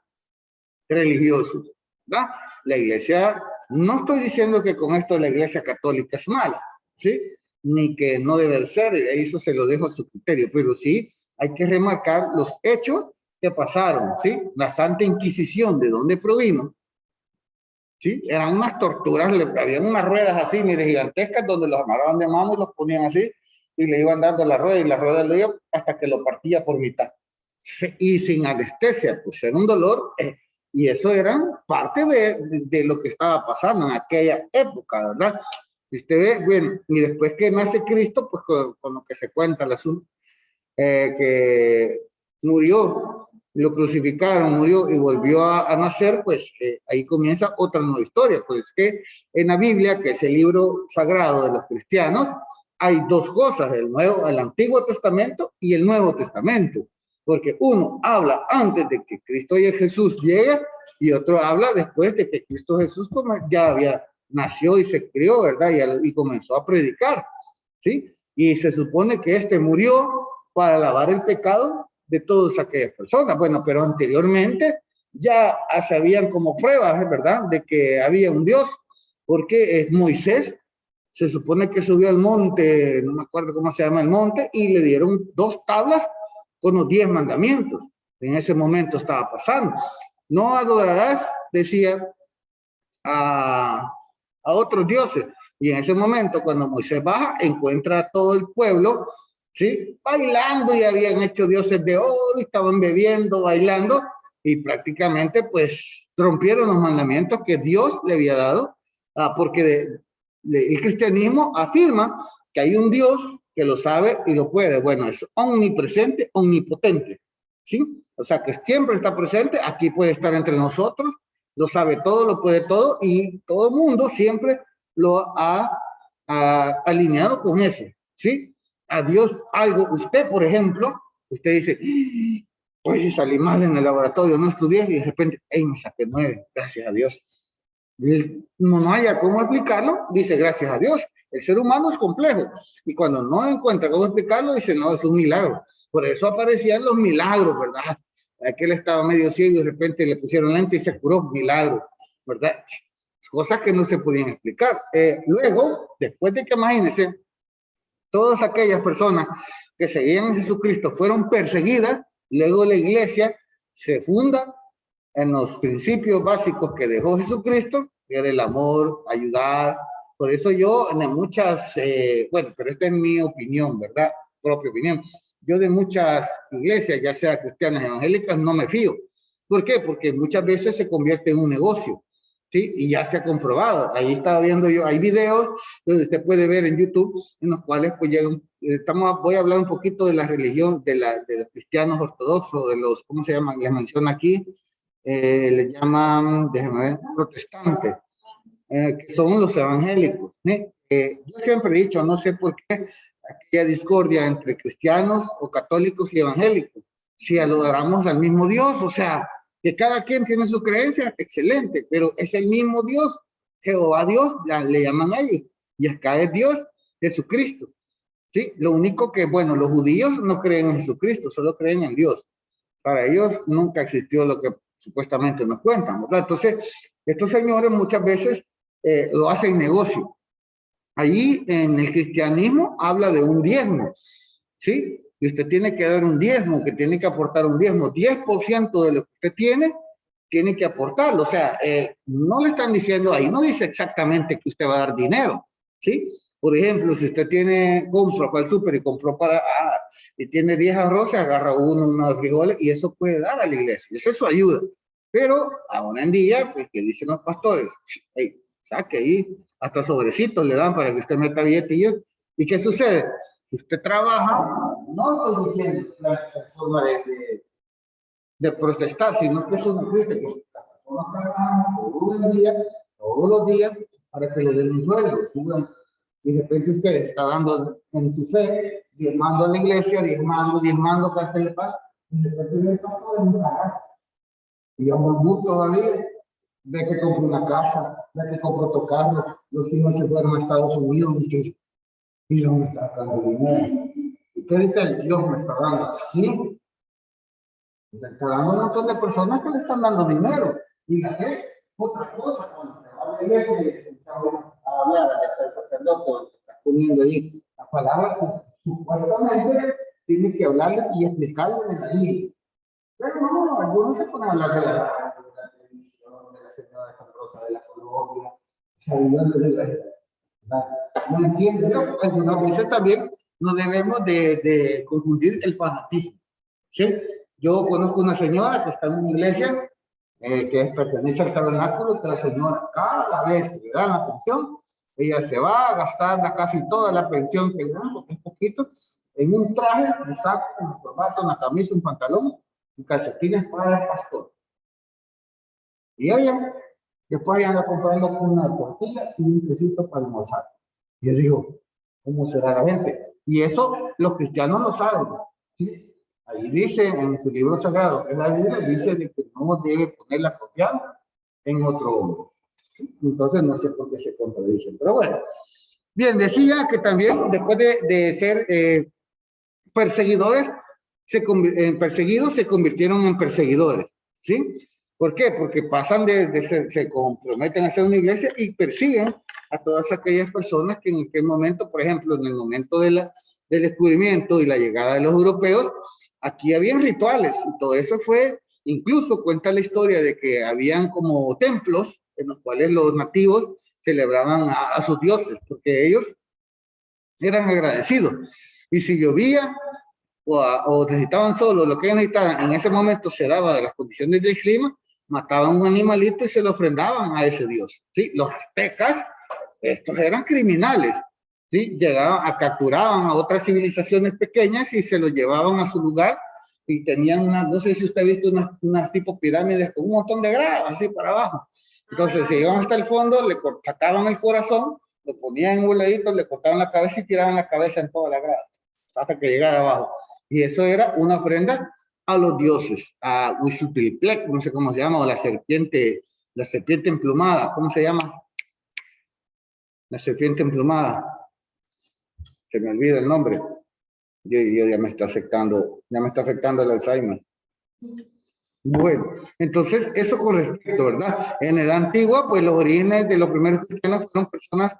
religiosos, ¿verdad? La iglesia, no estoy diciendo que con esto la iglesia católica es mala, ¿sí? Ni que no debe ser, eso se lo dejo a su criterio, pero sí hay que remarcar los hechos que pasaron, ¿sí? La Santa Inquisición, ¿de dónde provino? ¿Sí? Eran unas torturas, habían unas ruedas así, mire, gigantescas, donde los amarraban de mano y los ponían así, y le iban dando la rueda, y la rueda lo iba hasta que lo partía por mitad. Y sin anestesia, pues era un dolor, y eso era parte de lo que estaba pasando en aquella época, ¿verdad? Y usted ve, bueno, y después que nace Cristo, pues con lo que se cuenta el asunto, que murió lo crucificaron, murió y volvió a nacer, pues ahí comienza otra nueva historia. Pues que en la Biblia, que es el libro sagrado de los cristianos, hay dos cosas, el Antiguo Testamento y el Nuevo Testamento, porque uno habla antes de que Cristo y Jesús llegue y otro habla después de que Cristo Jesús ya nació y se crió, ¿verdad? Y comenzó a predicar, ¿sí? Y se supone que este murió para lavar el pecado de todas aquellas personas. Bueno, pero anteriormente ya se habían como pruebas, ¿verdad?, de que había un Dios, porque es Moisés, se supone que subió al monte, no me acuerdo cómo se llama el monte, y le dieron 2 tablas con los 10 mandamientos. En ese momento estaba pasando. No adorarás, decía, a otros dioses. Y en ese momento, cuando Moisés baja, encuentra a todo el pueblo, ¿sí?, bailando, y habían hecho dioses de oro, y estaban bebiendo, bailando, y prácticamente pues rompieron los mandamientos que Dios le había dado, porque el cristianismo afirma que hay un Dios que lo sabe y lo puede. Bueno, es omnipresente, omnipotente, ¿sí? O sea, que siempre está presente, aquí puede estar entre nosotros, lo sabe todo, lo puede todo, y todo el mundo siempre lo ha alineado con eso, ¿sí? A Dios algo, usted, por ejemplo, usted dice, oye, salí mal en el laboratorio, no estudié, y de repente, hey, me saqué 9, gracias a Dios. No haya cómo explicarlo, dice gracias a Dios. El ser humano es complejo, y cuando no encuentra cómo explicarlo, dice no, es un milagro. Por eso aparecían los milagros, ¿verdad? Aquel estaba medio ciego y de repente le pusieron lente y se curó, milagro, ¿verdad? Cosas que no se podían explicar. Luego, después de que, imagínense, todas aquellas personas que seguían a Jesucristo fueron perseguidas, luego la iglesia se funda en los principios básicos que dejó Jesucristo, que era el amor, ayudar. Por eso yo en muchas, bueno, pero esta es mi opinión, ¿verdad? Propia opinión. Yo de muchas iglesias, ya sea cristianas, evangélicas, no me fío. ¿Por qué? Porque muchas veces se convierte en un negocio, ¿sí? Y ya se ha comprobado. Ahí estaba viendo yo, hay videos donde usted puede ver en YouTube, en los cuales pues llegan, voy a hablar un poquito de la religión, de los cristianos ortodoxos, de los, ¿cómo se llaman? Les menciono aquí, le llaman, déjenme ver, protestantes, que son los evangélicos. Yo siempre he dicho, no sé por qué, aquella discordia entre cristianos o católicos y evangélicos, si adoramos al mismo Dios, o sea, que cada quien tiene su creencia, excelente, pero es el mismo Dios, Jehová Dios, le llaman a ellos, y acá es Dios, Jesucristo, ¿sí? Lo único que, bueno, los judíos no creen en Jesucristo, solo creen en Dios. Para ellos nunca existió lo que supuestamente nos cuentan, ¿verdad? Entonces, estos señores muchas veces lo hacen negocio. Allí en el cristianismo habla de un diezmo, ¿sí? Y usted tiene que dar un diezmo, que tiene que aportar un diezmo, 10% de lo que usted tiene que aportarlo. O sea, no le están diciendo ahí, no dice exactamente que usted va a dar dinero, ¿sí? Por ejemplo, si usted compra para el súper y compró y tiene 10 arroces, agarra uno de frijoles, y eso puede dar a la iglesia, eso es su ayuda. Pero ahora en día, pues, que dicen los pastores, hey, saque ahí, hasta sobrecitos le dan para que usted meta billetillos. ¿Y qué sucede? Si usted trabaja, no estoy diciendo la forma de protestar, sino que es una crítica. Las personas trabajan todos los días, para que le den un sueldo, y de repente usted está dando en su fe, diezmando a la iglesia, diezmando para que le pase, y de repente le pasa en una casa. Y a un gusto todavía, ve que compró una casa, ve que compró otro carro, los hijos se fueron a Estados Unidos, y Dios me está dando dinero. ¿Y qué dice el Dios me está dando? Sí, le está dando un montón de personas que le están dando dinero. Y la fe, otra cosa, cuando se va a la iglesia y estamos a hablar de sacerdote, está poniendo ahí la palabra que supuestamente tiene que hablarle y explicarle de la Biblia. Pero no, algunos se ponen a hablar de la televisión, de la señora Rosa de la Colombia, sabiendo de la... No entiendo, yo algunas veces también no debemos de confundir el fanatismo, ¿sí? Yo conozco una señora que está en una iglesia que pertenece al tabernáculo, que la señora cada vez que le dan la pensión, ella se va a gastar casi toda la pensión que le dan, porque es poquito, en un traje, un saco, una corbata, una camisa, un pantalón, y calcetines para el pastor. Y ella, después ella anda comprando una tortilla y un quesito para almorzar. Y yo digo, ¿cómo será la gente? Y eso los cristianos lo saben, ¿sí? Ahí dice en su libro sagrado, en la Biblia, dice de que no debe poner la confianza en otro hombre. ¿Sí? Entonces no sé por qué se contradicen, pero bueno. Bien, decía que también después de ser perseguidores, perseguidos se convirtieron en perseguidores, ¿sí? ¿Por qué? Porque pasan se comprometen a hacer una iglesia y persiguen a todas aquellas personas que en aquel momento, por ejemplo, en el momento del descubrimiento y la llegada de los europeos, aquí habían rituales y todo eso fue, incluso cuenta la historia de que habían como templos en los cuales los nativos celebraban a sus dioses, porque ellos eran agradecidos. Y si llovía o necesitaban solo lo que necesitaban, en ese momento se daba de las condiciones del clima, mataban un animalito y se lo ofrendaban a ese dios. ¿Sí? Los aztecas, estos eran criminales. ¿Sí? Llegaban, capturaban a otras civilizaciones pequeñas y se los llevaban a su lugar y tenían una, no sé si usted ha visto unas tipo pirámides con un montón de gradas así para abajo. Entonces se iban hasta el fondo, le sacaban el corazón, lo ponían en voladitos, le cortaban la cabeza y tiraban la cabeza en toda la grada hasta que llegara abajo. Y eso era una ofrenda a los dioses, a Huitzilopochtli, no sé cómo se llama, o la serpiente emplumada, ¿cómo se llama? La serpiente emplumada. Se me olvida el nombre. Yo ya me está afectando el Alzheimer. Bueno, entonces eso con respecto, ¿verdad? En la edad antigua, pues los orígenes de los primeros cristianos fueron personas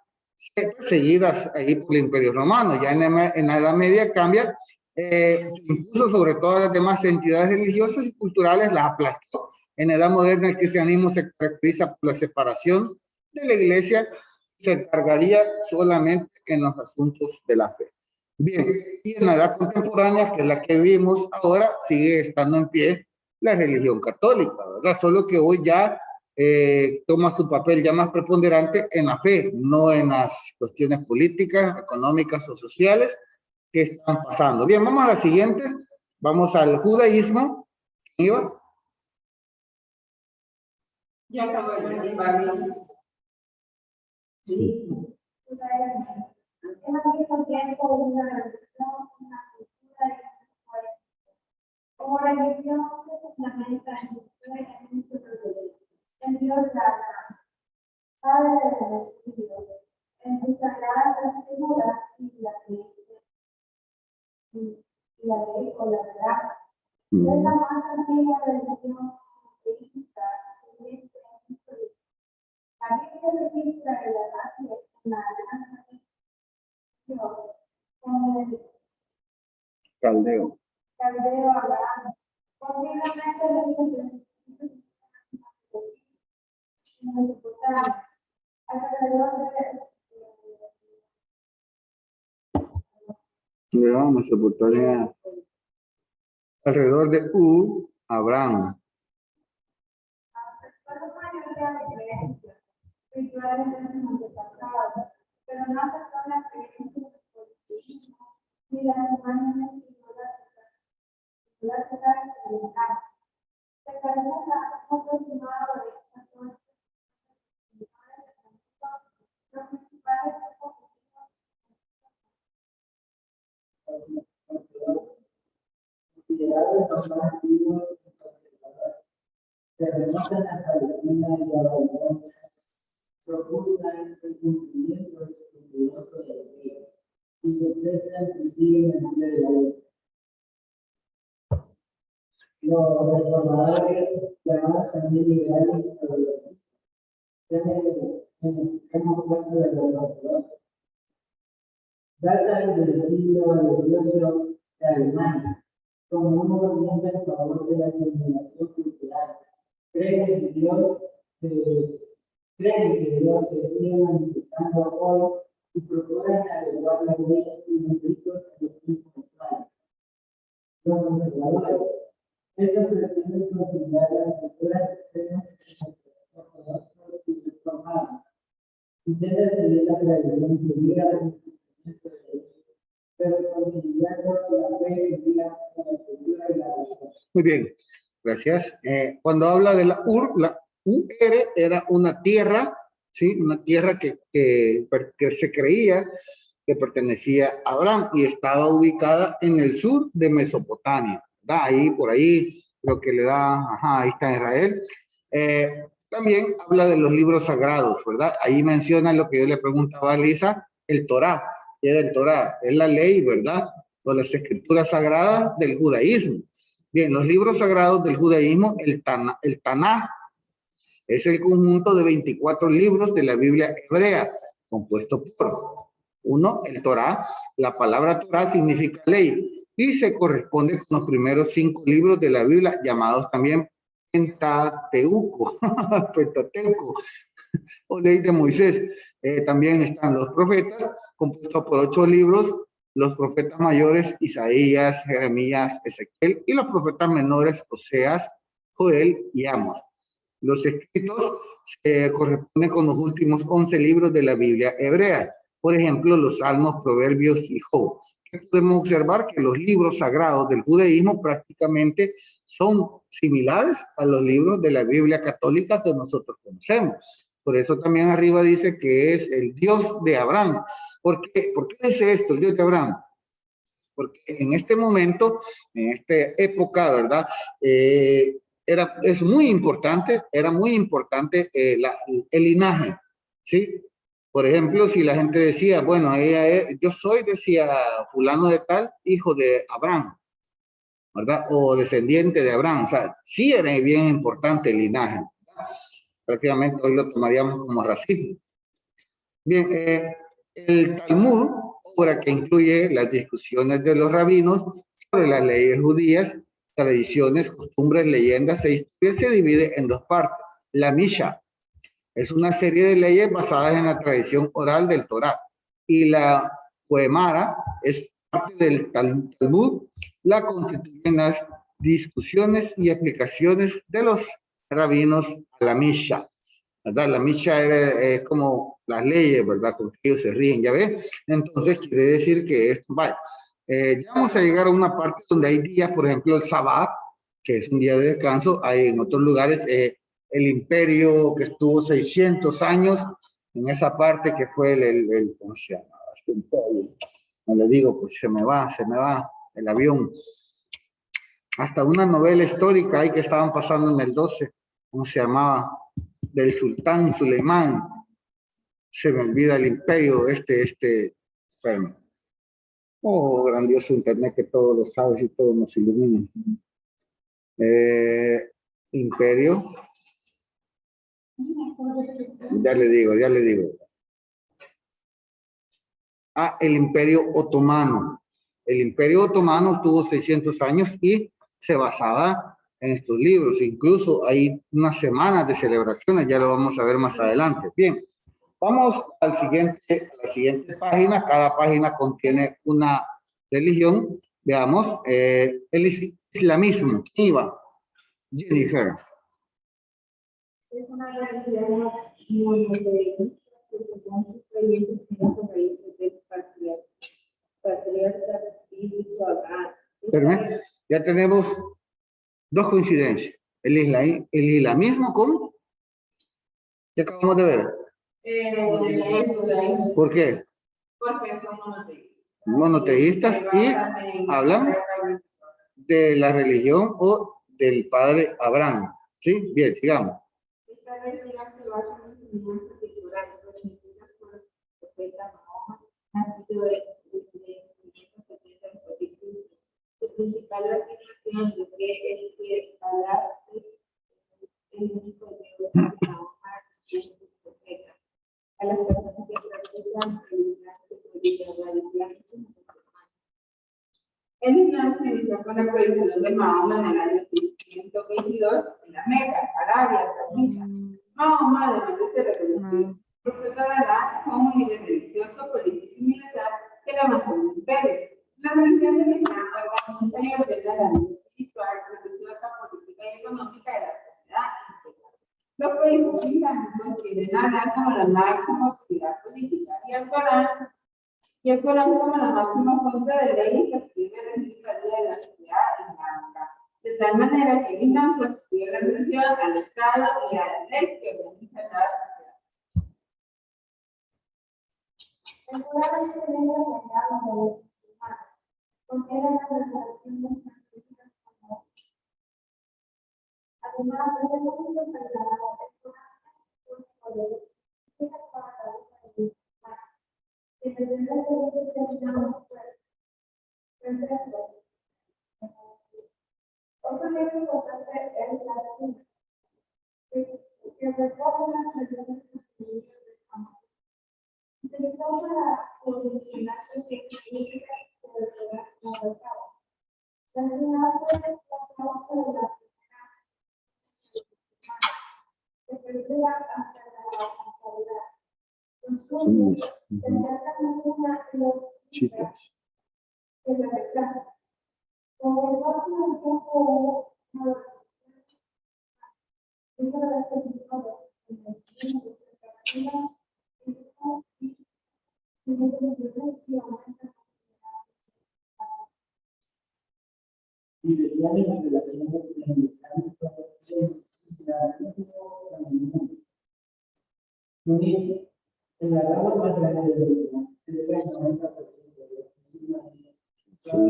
perseguidas ahí por el Imperio Romano. Ya en la Edad Media cambia, incluso sobre todas las demás entidades religiosas y culturales las aplastó. En la Edad Moderna el cristianismo se caracteriza por la separación de la iglesia, se encargaría solamente en los asuntos de la fe. Bien, y en la edad contemporánea, que es la que vivimos ahora, sigue estando en pie la religión católica, ¿verdad? Solo que hoy ya toma su papel ya más preponderante en la fe, no en las cuestiones políticas, económicas o sociales que están pasando. Bien, vamos a la siguiente. Vamos al judaísmo. ¿Iba? Ya acabó el barrio. Sí. Como religión se fundamenta en Dios Padre de los Espíritus, en su sagrada escritura y la ley o la verdad. Es la más antigua religión monoteísta que existe en la historia. La Biblia registra que la raza es una alianza de Dios con el Caldeo. Caldeo Abraham. Posiblemente Mesopotamia, alrededor de Mesopotamia, alrededor de Abraham. rituales de los antepasados, pero no aceptó las creencias del politeísmo ni las imágenes idolátricas orientales. Se calcula un aproximado de estas dos los principales considerados los más antiguos se remontan a Palestina y a Babilonia, procuran el cumplimiento escrupuloso de la ley y detestan y siguen el nombre de la ley. Los reformadores, llamados también liberales y progresistas, en el extremo opuesto de los ortodoxos, datan del siglo XVIII de Alemania, como un movimiento en favor de la asimilación cultural. Creen que Dios se sigue manifestando hoy y procuran adecuar las leyes y los ritos a los tiempos actuales. Los conservadores, estos pretenden considerar las culturas extremas ortodoxos y reformados. Intentan seguir la tradición judía del cumplimiento de leyes, pero conciliando la fe y la cultura y la razón. Muy bien, gracias. Cuando habla de la UR era una tierra, ¿sí? Una tierra que se creía que pertenecía a Abraham y estaba ubicada en el sur de Mesopotamia. ¿Verdad? Ahí, por ahí, lo que le da, ajá, ahí está Israel. También habla de los libros sagrados, ¿verdad? Ahí menciona lo que yo le preguntaba a Lisa, el Torá. ¿Qué era el Torá? Es la ley, ¿verdad? O las escrituras sagradas del judaísmo. Bien, los libros sagrados del judaísmo, el Tanaj, es el conjunto de 24 libros de la Biblia hebrea, compuesto por uno, el Torá. La palabra Torá significa ley y se corresponde con los primeros 5 libros de la Biblia, llamados también Pentateuco, Pentateuco, o ley de Moisés. También están los profetas, compuestos por 8 libros, los profetas mayores, Isaías, Jeremías, Ezequiel, y los profetas menores, Oseas, Joel y Amos. Los escritos corresponden con los últimos 11 libros de la Biblia hebrea. Por ejemplo, los Salmos, Proverbios y Job. Podemos observar que los libros sagrados del judaísmo prácticamente son similares a los libros de la Biblia católica que nosotros conocemos. Por eso también arriba dice que es el Dios de Abraham. ¿Por qué? ¿Por qué dice esto, el Dios de Abraham? Porque en este momento, en esta época, ¿verdad? Es muy importante, era muy importante el linaje, ¿sí? Por ejemplo, si la gente decía, bueno, yo soy, decía fulano de tal, hijo de Abraham, ¿verdad? O descendiente de Abraham, o sea, sí era bien importante el linaje. Prácticamente hoy lo tomaríamos como racismo. Bien, el Talmud, obra que incluye las discusiones de los rabinos sobre las leyes judías, tradiciones, costumbres, leyendas e historias, se divide en 2 partes. La Misha es una serie de leyes basadas en la tradición oral del Torá, y la Poemara es parte del Talmud, la constituyen las discusiones y aplicaciones de los rabinos a la Misha, ¿verdad? La Misha es como las leyes, ¿verdad? Con que ellos se ríen, ¿ya ves? Entonces quiere decir que esto, vale. Ya vamos a llegar a una parte donde hay días, por ejemplo, el Sabbat, que es un día de descanso. Hay en otros lugares el imperio que estuvo 600 años, en esa parte que fue ¿cómo se llama? No le digo, pues se me va el avión. Hasta una novela histórica ahí que estaban pasando en el 12, ¿cómo se llamaba? Del sultán Suleimán. Se me olvida el imperio, espérame. Oh, grandioso internet que todo lo sabes y todo nos ilumina. Imperio. Ya le digo. Ah, el Imperio Otomano. El Imperio Otomano estuvo 600 años y se basaba en estos libros. Incluso hay unas semanas de celebraciones, ya lo vamos a ver más adelante. Bien, vamos a la siguiente página. Cada página contiene una religión. Veamos, el islamismo. ¿Quién iba? Jennifer. Es una religión muy porque son sus creyentes que no son raíces del patriarca bíblico Abraham. Espérame, ya tenemos 2 coincidencias. El islamismo con, ¿qué acabamos de ver? ¿Por qué? Porque son Monoteístas y hablan de la religión o del padre Abraham. ¿Sí? Bien, sigamos. Esta religión se basa en enseñanzas culturales transmitidas por el profeta Mahoma, nacido de 570 después de Cristo. Su principal afirmación es que Alá es el único Dios que Mahoma es su profeta. A las personas que practican el Islam se puede llamar islámicos musulmanes. El Islam se inició con la predicción de Mahoma en el año 622 en la Meca, Arabia Saudita. Mahoma, además de ser el profeta de Alá, fue un líder religioso, político y militar que levantó un imperio. La religión del Islam organiza y ordena la vida espiritual, religiosa, política y económica de la sociedad. Los países islámicos tienen a Alá como la máxima autoridad política y al Corán Y es conocido como la máxima fuente de ley que escribe el registro de la sociedad islámica. De tal manera que el Islam constituye la religión al Estado y a la ley que organiza la sociedad. Seguramente debe aprendamos de los musulmanes, porque era la revelación de nuestras vidas como. Además, debemos interpretar a la persona con poder y para la vida de los musulmanes, que deberá ser determinado por otro libro importante es la Sunna, que recoge las religiones musulmanas de Hamad. Utilizó para solucionar lo que significa que deberá abarcar. La Sunna es la causa de la que perdura hasta la actualidad. Entonces, se trata de una filosofía que la rechaza. Con el paso del tiempo, y decían en las relaciones en la rama más grande del Islam, cerca del 90% de los musulmanes son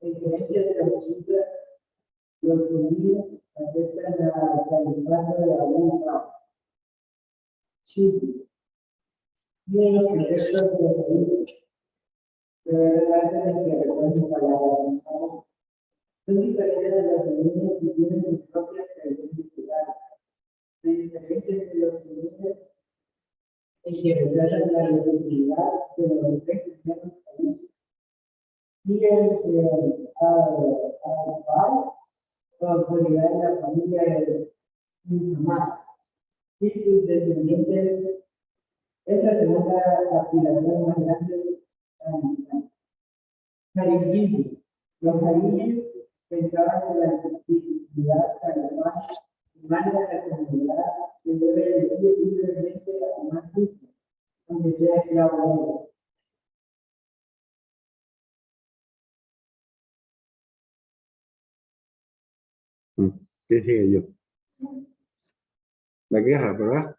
en diferencia de los chiitas, los suníes aceptan la califato de Abu Bakr, chií, y los preceptos de los judíos, pero es verdad que reconocen palabras. Son diferentes de los suníes y tienen sus propias creencias culturales. La diferencia entre los suníes es que rechazan la legitimidad de los tres cristianos judíos. Siguen al la autoridad de la familia de Muhammad y sus descendientes. Es la segunda aspiración más grande Jarimismo. Los jarimis pensaban que la legitimidad califal humana de la comunidad se debe elegir libremente a la más justa, aunque sea esclavo. ¿Qué dije yo? La guerra, ¿verdad?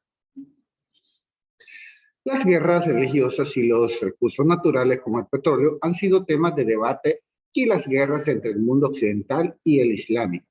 Las guerras religiosas y los recursos naturales como el petróleo han sido temas de debate y las guerras entre el mundo occidental y el islámico.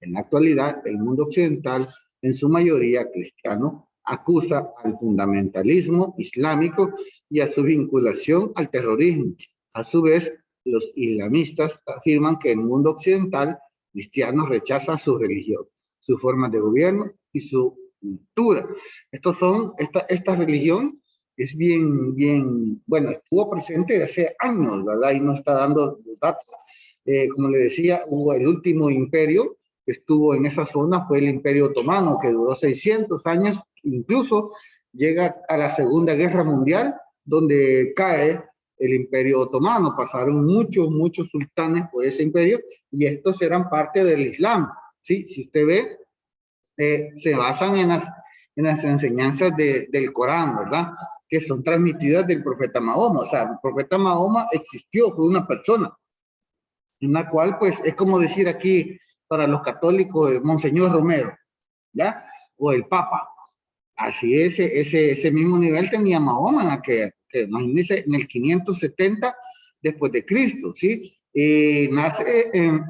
En la actualidad, el mundo occidental, en su mayoría cristiano, acusa al fundamentalismo islámico y a su vinculación al terrorismo. A su vez, los islamistas afirman que el mundo occidental cristiano rechaza su religión, su forma de gobierno y su cultura. Esta religión es bien, bueno, estuvo presente hace años, ¿verdad? Y no está dando los datos. Como le decía, hubo el último imperio que estuvo en esa zona, fue el Imperio Otomano, que duró 600 años, incluso llega a la Segunda Guerra Mundial, donde cae el Imperio Otomano. Pasaron muchos sultanes por ese imperio, y estos eran parte del Islam, ¿sí? Si usted ve, se basan en las enseñanzas del Corán, ¿verdad? Que son transmitidas del profeta Mahoma. O sea, el profeta Mahoma existió, fue una persona, en la cual, pues, es como decir aquí, para los católicos, Monseñor Romero, ¿ya? O el Papa. Así ese mismo nivel tenía Mahoma, que imagínense, en el 570 después de Cristo, ¿sí? Nace en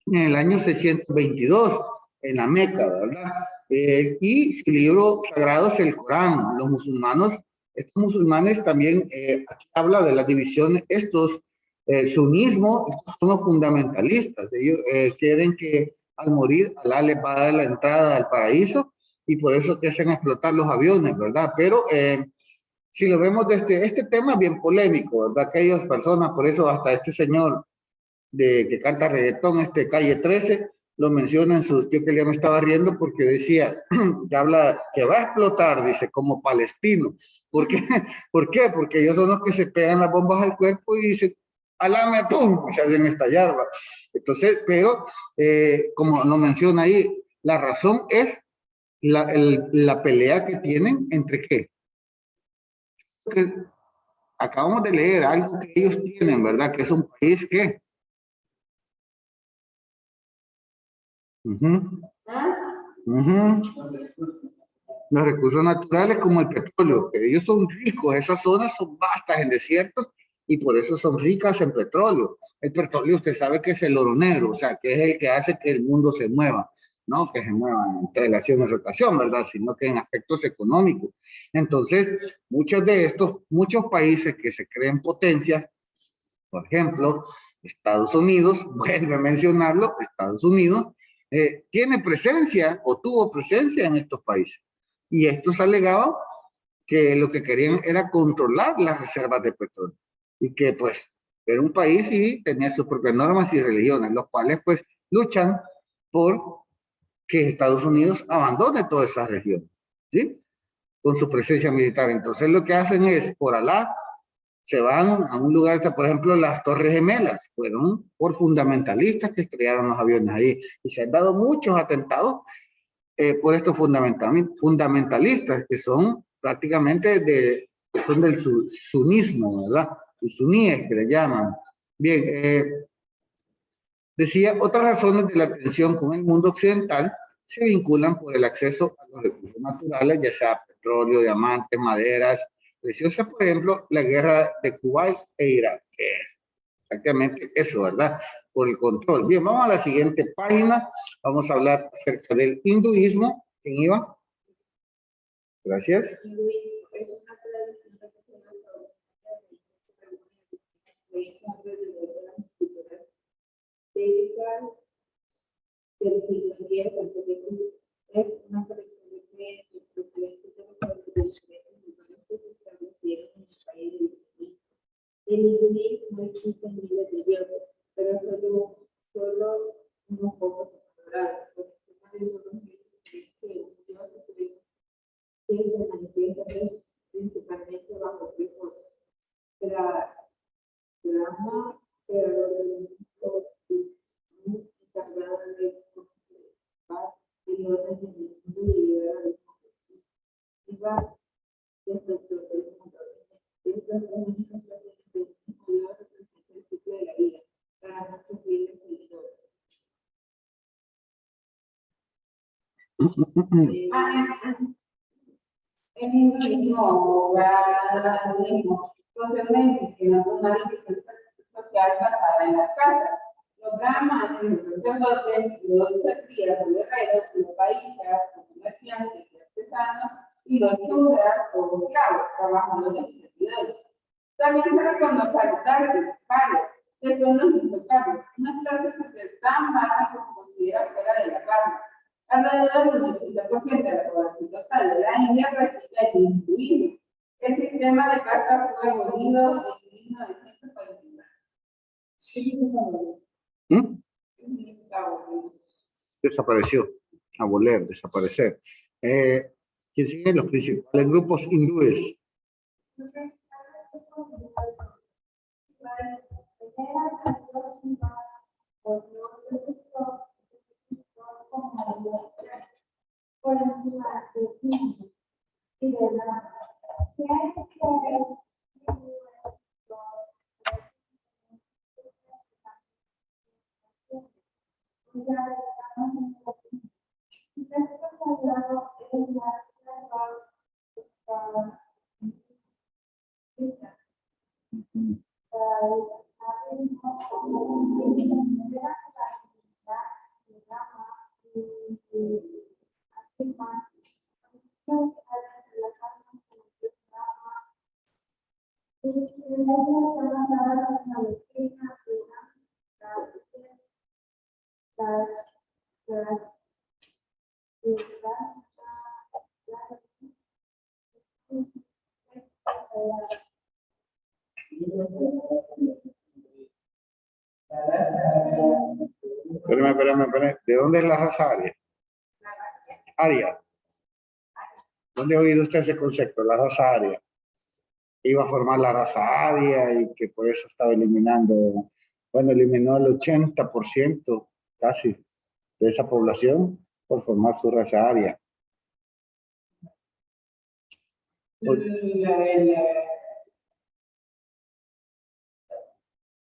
el año 622, en la Meca, ¿verdad? Y su libro sagrado es el Corán. Los musulmanes, estos musulmanes también, aquí habla de las divisiones, estos sunismo, estos son los fundamentalistas. Ellos quieren que al morir Alá les va a dar la entrada al paraíso, y por eso que hacen explotar los aviones, ¿verdad? Pero si lo vemos desde este tema es bien polémico, ¿verdad? Aquellas personas, por eso hasta este señor que canta reggaetón, Calle 13, lo menciona en sus, yo que ya me estaba riendo porque decía, que habla, que va a explotar, dice, como palestino. ¿Por qué? ¿Por qué? Porque ellos son los que se pegan las bombas al cuerpo y dicen, alame, pum, y se hacen estallar, ¿va? Entonces, pero, como lo menciona ahí, la razón es la pelea que tienen entre qué? Que acabamos de leer algo que ellos tienen, ¿verdad? Que es un país que... Los recursos naturales como el petróleo, que ellos son ricos, esas zonas son vastas en desiertos y por eso son ricas en petróleo. El petróleo usted sabe que es el oro negro, o sea, que es el que hace que el mundo se mueva, no que se mueva en relación a rotación, ¿verdad? Sino que en aspectos económicos. Entonces, muchos países que se creen potencias, por ejemplo, Estados Unidos, vuelve a mencionarlo, Estados Unidos, tiene presencia o tuvo presencia en estos países. Y estos alegaban que lo que querían era controlar las reservas de petróleo. Y que pues era un país y tenía sus propias normas y religiones, los cuales pues luchan por que Estados Unidos abandone toda esa región, ¿sí? Con su presencia militar. Entonces lo que hacen es, por Alá, se van a un lugar, por ejemplo, las Torres Gemelas, fueron por fundamentalistas que estrellaron los aviones ahí. Y se han dado muchos atentados por estos fundamentalistas que son prácticamente son del sunismo, ¿verdad? Los suníes que le llaman. Bien, decía, otras razones de la tensión con el mundo occidental se vinculan por el acceso a los recursos naturales, ya sea petróleo, diamantes, maderas preciosas, por ejemplo, la guerra de Kuwait e Irak, que es exactamente eso, ¿verdad? Por el control. Bien, vamos a la siguiente página. Vamos a hablar acerca del hinduismo. ¿Quién iba? Gracias. El hinduismo existe en miles de dioses, pero solo unos pocos adorados. Por ejemplo, que un dios que se manifiesta principalmente bajo tres cosas. Brahma, creador del mundo, encargado de conservar el orden del mundo y liberar al mundo. Shiva, destructor del mundo. Estas comunicaciones del mismo Dios representan el ciclo de la vida para muchos fieles seguidores. El hinduismo posee una disciplina social basada en las castas. Los brahmanes, los sacerdotes, los kshatriyas o guerreros, los vaishyas, los comerciantes y artesanos, y los shudras o esclavos, trabajando en los servidores. También se reconoce a los dardos, que son los intocables, unas clases sociales tan bajas que se considera fuera de la carne. Alrededor del 80% de la población total de la India practica el hinduismo. El sistema de castas fue abolido en 1949. ¿Qué significa abolido? Desapareció. Abolir, desaparecer. ¿Quién sigue? Los principales grupos hindúes. Espérame. ¿De dónde es la raza aria? Aria. ¿Dónde ha oído usted ese concepto? La raza aria. Iba a formar la raza aria y que por eso estaba eliminó el 80% casi de esa población por formar su raza aria.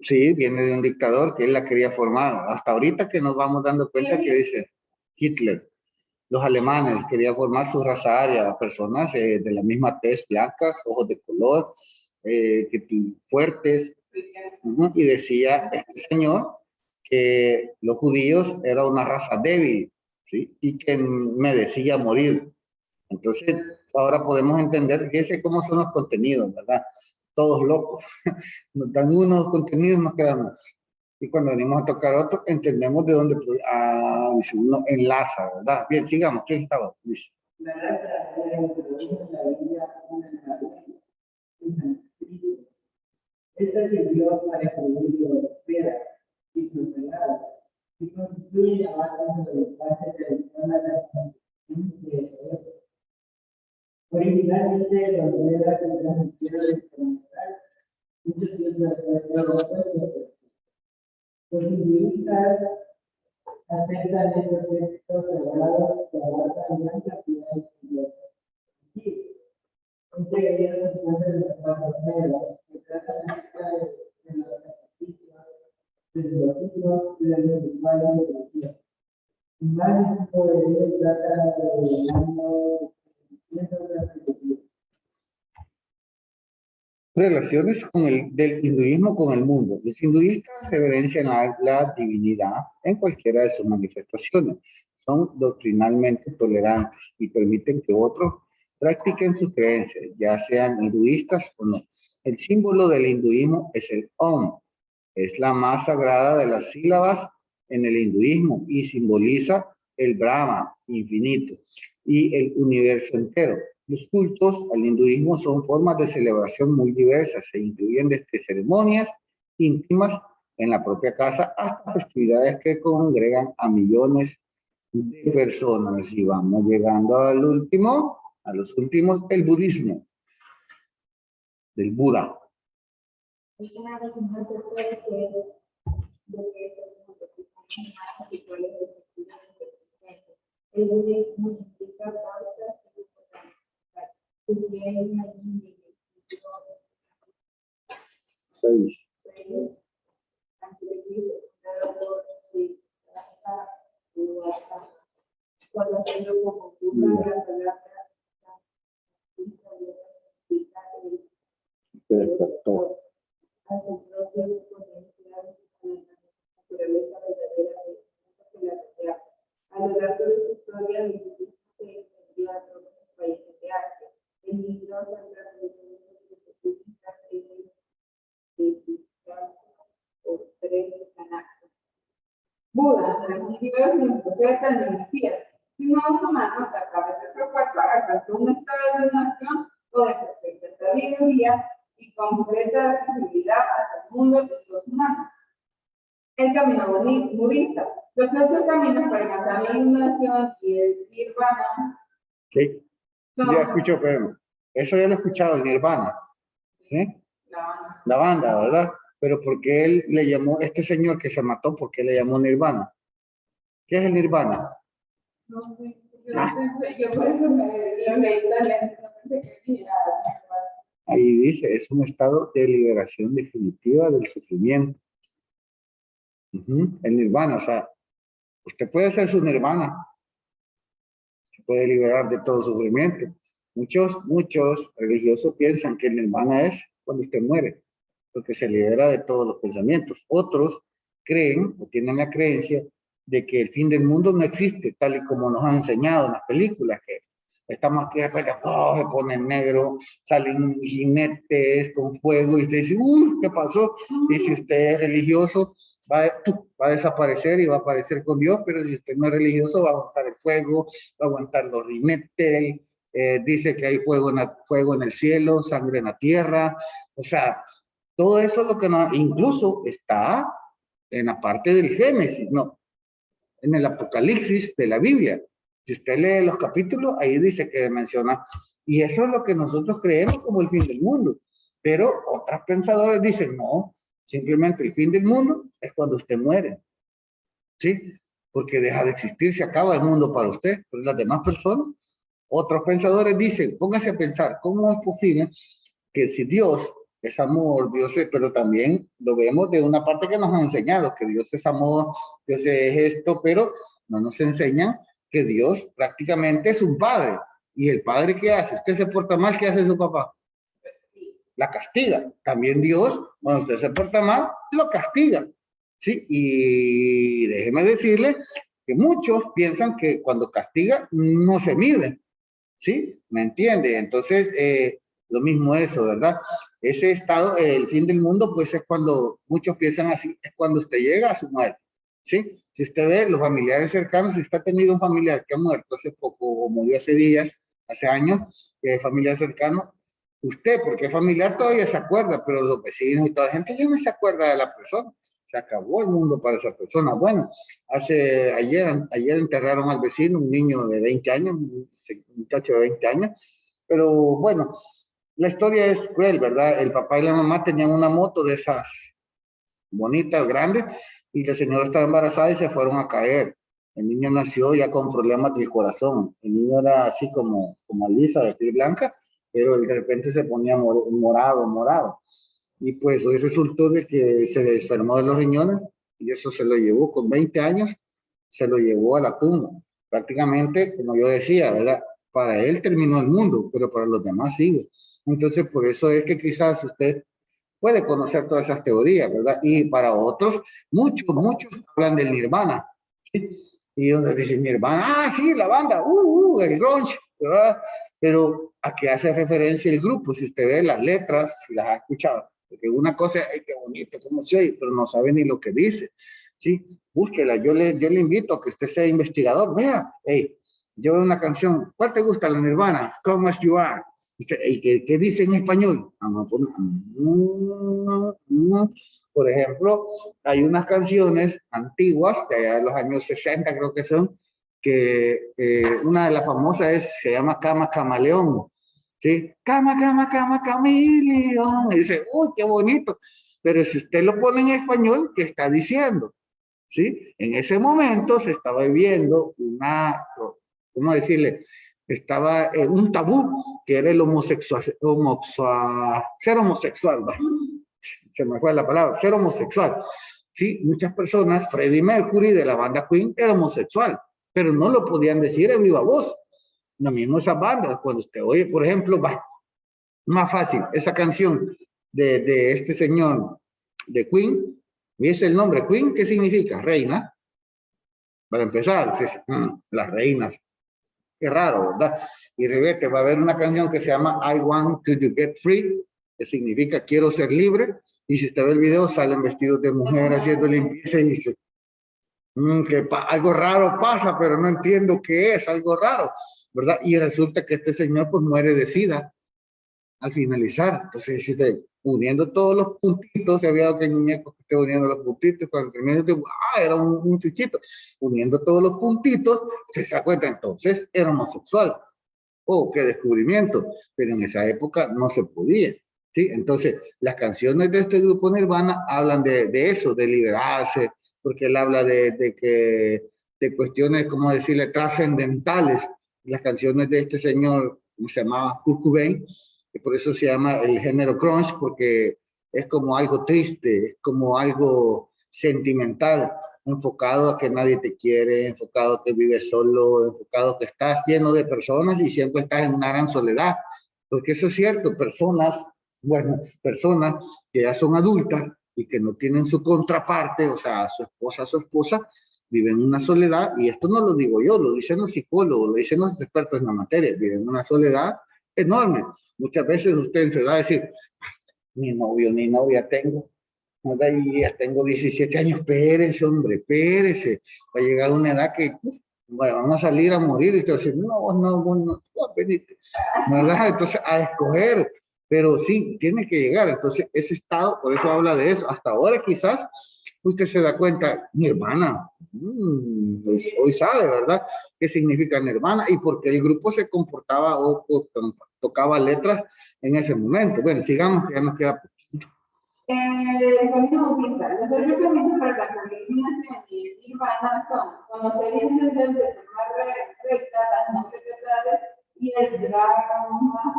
Sí, viene de un dictador que él la quería formar. Hasta ahorita que nos vamos dando cuenta que dice Hitler. Los alemanes querían formar su raza aria, personas de la misma tez, blancas, ojos de color, fuertes. Y decía este señor que los judíos eran una raza débil, ¿sí? Y que merecía morir. Entonces, ahora podemos entender, fíjense cómo son los contenidos, ¿verdad? Todos locos. Nos dan unos contenidos, nos quedamos. Y cuando venimos a tocar otro, entendemos de dónde dice, uno enlaza, ¿verdad? Bien, sigamos. ¿Quién estaba? Dice. La raza era introducida en la Biblia una nación en sánscrito. Esta sirvió para escribir piedras y crucigrados y constituye la base sobre la base tradicional de la constitución de Israel. Originalmente, la moneda se transmitió de experimental muchos tiempos después de los los hinduistas aceptan estos textos sagrados que abarcan gran cantidad de estudios. Entre ellos se encuentran las reglas que tratan acerca de los sacrificios, de los signos y de los rituales de religión. Y más de tipo de ellos trata de el año 732. Relaciones del hinduismo con el mundo. Los hinduistas reverencian la divinidad en cualquiera de sus manifestaciones. Son doctrinalmente tolerantes y permiten que otros practiquen sus creencias, ya sean hinduistas o no. El símbolo del hinduismo es el Om. Es la más sagrada de las sílabas en el hinduismo y simboliza el Brahma infinito y el universo entero. Los cultos al hinduismo son formas de celebración muy diversas, se incluyen desde ceremonias íntimas en la propia casa hasta festividades que congregan a millones de personas. Y vamos llegando a los últimos, el budismo, del Buda. Es una religión que puede ser de que es más habituales de el budismo implica causas y una cuando tengo como una la palabra Perfecto. A lo largo de su historia, el budismo se extendió a todos los países de Asia. El libro central de los budistas es por 3 canastas. Buda, el motivo de su interpreta la energía. Si no es humano, a través de su cuerpo alcanzó un estado de iluminación o de perfecta sabiduría y concreta accesibilidad hacia el mundo de los humanos. El camino budista. Los 8 caminos para alcanzar la iluminación y el nirvana. Sí. Ya escucho, pero eso ya lo he escuchado, el nirvana. ¿Sí? La banda, ¿verdad? Pero ¿por qué él le llamó, este señor que se mató, por qué le llamó nirvana? ¿Qué es el nirvana? No sé, yo por eso lo leí talento, no pensé que era nirvana. Ahí dice, es un estado de liberación definitiva del sufrimiento. El nirvana, o sea, usted puede ser su nirvana, se puede liberar de todo sufrimiento. Muchos religiosos piensan que el nirvana es cuando usted muere, porque se libera de todos los pensamientos. Otros creen o tienen la creencia de que el fin del mundo no existe, tal y como nos han enseñado en las películas, que estamos aquí, se pone negro, salen jinetes con fuego y usted dice, ¿qué pasó? Y si usted es religioso, va a desaparecer y va a aparecer con Dios, pero si usted no es religioso, va a aguantar el fuego, va a aguantar los jinetes, dice que hay fuego en el cielo, sangre en la tierra, o sea, todo eso es lo que no, incluso está en la parte del Génesis, no, en el Apocalipsis de la Biblia. Si usted lee los capítulos, ahí dice que menciona, y eso es lo que nosotros creemos como el fin del mundo. Pero otros pensadores dicen, no, simplemente el fin del mundo es cuando usted muere. ¿Sí? Porque deja de existir, se acaba el mundo para usted. Pero las demás personas, otros pensadores dicen, póngase a pensar, ¿cómo es posible que si Dios es amor, Dios es, pero también lo vemos de una parte que nos han enseñado, que Dios es amor, Dios es esto, pero no nos enseñan que Dios prácticamente es un padre. ¿Y el padre qué hace? Usted se porta mal, ¿qué hace su papá? La castiga. También Dios, cuando usted se porta mal, lo castiga. ¿Sí? Y déjeme decirle que muchos piensan que cuando castiga no se mide. ¿Sí? ¿Me entiende? Entonces, lo mismo eso, ¿verdad? Ese estado, el fin del mundo, pues es cuando muchos piensan así, es cuando usted llega a su muerte, ¿sí? Si usted ve los familiares cercanos, si usted ha tenido un familiar que ha muerto hace poco o murió hace días, hace años, que es familiar cercano, usted, porque es familiar, todavía se acuerda, pero los vecinos y toda la gente ya no se acuerda de la persona. Se acabó el mundo para esa persona. Bueno, ayer enterraron al vecino, un niño de 20 años, un muchacho de 20 años, pero bueno, la historia es cruel, ¿verdad? El papá y la mamá tenían una moto de esas bonitas, grandes, y la señora estaba embarazada y se fueron a caer. El niño nació ya con problemas del corazón. El niño era así como Alisa, de piel blanca, pero de repente se ponía morado. Y pues hoy resultó de que se enfermó de los riñones y eso se lo llevó con 20 años, se lo llevó a la tumba. Prácticamente, como yo decía, ¿verdad? Para él terminó el mundo, pero para los demás sigue. Entonces, por eso es que quizás usted puede conocer todas esas teorías, ¿verdad? Y para otros, muchos hablan del nirvana, ¿sí? Y donde dicen nirvana, ah, sí, la banda, el grunge, ¿verdad? Pero ¿a qué hace referencia el grupo? Si usted ve las letras, si las ha escuchado, porque una cosa es, ay, qué bonito, cómo se oye, pero no sabe ni lo que dice, ¿sí? Búsquela, yo le invito a que usted sea investigador, vea, hey, yo veo una canción, ¿cuál te gusta? La Nirvana, Come As You Are. ¿Y qué dice en español? Por ejemplo, hay unas canciones antiguas, de allá de los años 60 creo que son, que una de las famosas se llama Cama Camaleón, ¿sí? Cama Camaleón. Y dice, uy, qué bonito. Pero si usted lo pone en español, ¿qué está diciendo? ¿Sí? En ese momento se estaba viviendo ¿cómo decirle? Estaba un tabú que era el ser homosexual, ¿va? Se me fue la palabra, ser homosexual. Sí, muchas personas, Freddie Mercury de la banda Queen era homosexual, pero no lo podían decir en viva voz. Lo mismo esas bandas, cuando usted oye, por ejemplo, va, más fácil, esa canción de este señor de Queen, y es el nombre Queen, ¿qué significa? Reina. Para empezar, las reinas. Qué raro, ¿verdad? Y revete, va a haber una canción que se llama I Want to Get Free, que significa quiero ser libre. Y si usted ve el video, salen vestidos de mujer haciendo limpieza y dice, algo raro pasa, pero no entiendo qué es, algo raro, ¿verdad? Y resulta que este señor pues muere de sida al finalizar. Entonces, si te, uniendo todos los puntitos, se había dado que el muñeco que esté uniendo los puntitos, cuando termina, era un chichito. Uniendo todos los puntitos, se da cuenta entonces, era homosexual. Oh, qué descubrimiento. Pero en esa época no se podía. ¿Sí? Entonces, las canciones de este grupo Nirvana hablan de eso, de liberarse, porque él habla de cuestiones, como decirle, trascendentales. Las canciones de este señor, ¿cómo se llamaba? Kurt Cobain, y por eso se llama el género grunge, porque es como algo triste, es como algo sentimental, enfocado a que nadie te quiere, enfocado a que vives solo, enfocado a que estás lleno de personas y siempre estás en una gran soledad. Porque eso es cierto, personas que ya son adultas y que no tienen su contraparte, o sea, su esposa, viven en una soledad, y esto no lo digo yo, lo dicen los psicólogos, lo dicen los expertos en la materia, viven en una soledad enorme. Muchas veces usted se va a decir, ni novio ni novia tengo, y ya tengo 17 años, espérese, hombre, espérese, va a llegar una edad que, bueno, vamos a salir a morir, y usted va a decir, no, ¿verdad? Entonces, a escoger, pero sí, tiene que llegar, entonces, ese estado, por eso habla de eso, hasta ahora quizás, usted se da cuenta, mi hermana, hoy sabe, ¿verdad? ¿Qué significa mi hermana? Y porque el grupo se comportaba o tocaba letras en ese momento. Bueno, sigamos, que ya nos queda Camino Bautista, los ocho caminos para la peregrinación y Nirvana son conocer y entender de forma recta las no verdades y el drama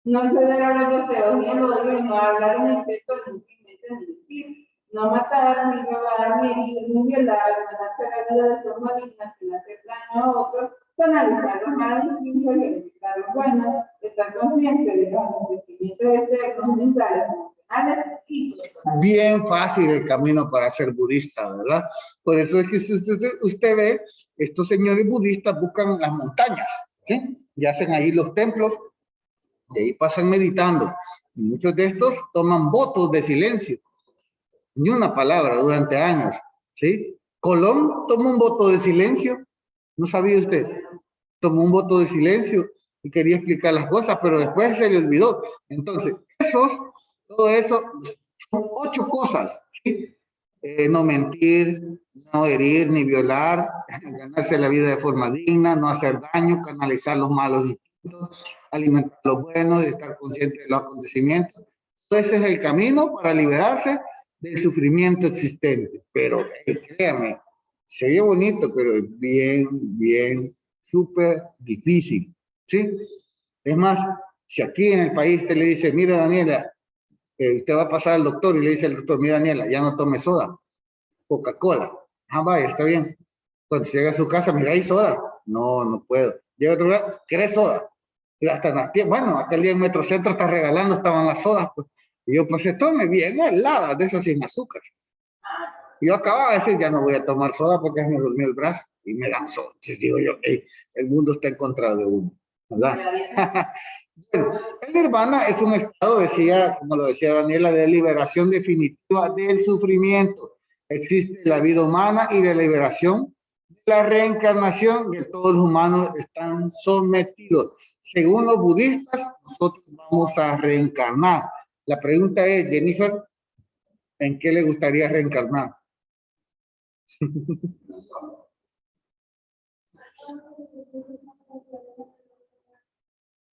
no ceder a los deseos ni el odio, y no hablar en exceso, ni mentir, no matar, ni robar, ni herir, ni violar, ganarse la vida de forma digna sin hacer daño a otros, analizar los malos instintos y evitar los buenos, estar consciente de los acontecimientos externos, mentales, emocionales y Bien fácil el camino para ser budista, ¿verdad? Por eso es que usted ve, estos señores budistas buscan las montañas, ¿sí? Y hacen ahí los templos, y ahí pasan meditando. Y muchos de estos toman votos de silencio, ni una palabra durante años, ¿sí? Colón tomó un voto de silencio, ¿no sabía usted? Tomó un voto de silencio y quería explicar las cosas, pero después se le olvidó. Entonces, todo eso, son 8 cosas, ¿sí? No mentir, no herir ni violar, ganarse la vida de forma digna, no hacer daño, canalizar los malos instintos, alimentar los buenos, estar consciente de los acontecimientos. Ese es el camino para liberarse del sufrimiento existente. Pero créame, se oye bonito, pero es bien, súper difícil, ¿sí? Es más, si aquí en el país te le dice, mira Daniela, usted va a pasar al doctor y le dice al doctor, mira Daniela, ya no tome soda, Coca-Cola. Ah, vaya, está bien. Cuando llega a su casa, mira, ¿hay soda? No, no puedo. Llega a otro lugar, ¿querés soda? Y hasta en las tiendas, bueno, aquel día en Metrocentro está regalando, estaban las sodas, pues. Y yo, pues se tome bien heladas, de esas sin azúcar. Y yo acababa de decir, ya no voy a tomar soda porque me durmió el brazo y me dan soda. Entonces digo yo, hey, el mundo está en contra de uno, ¿verdad? Bueno, el nirvana es un estado, decía, como lo decía Daniela, de liberación definitiva del sufrimiento. Existe la vida humana y de liberación, la reencarnación, que todos los humanos están sometidos. Según los budistas, nosotros vamos a reencarnar. La pregunta es, Jennifer, ¿en qué le gustaría reencarnar?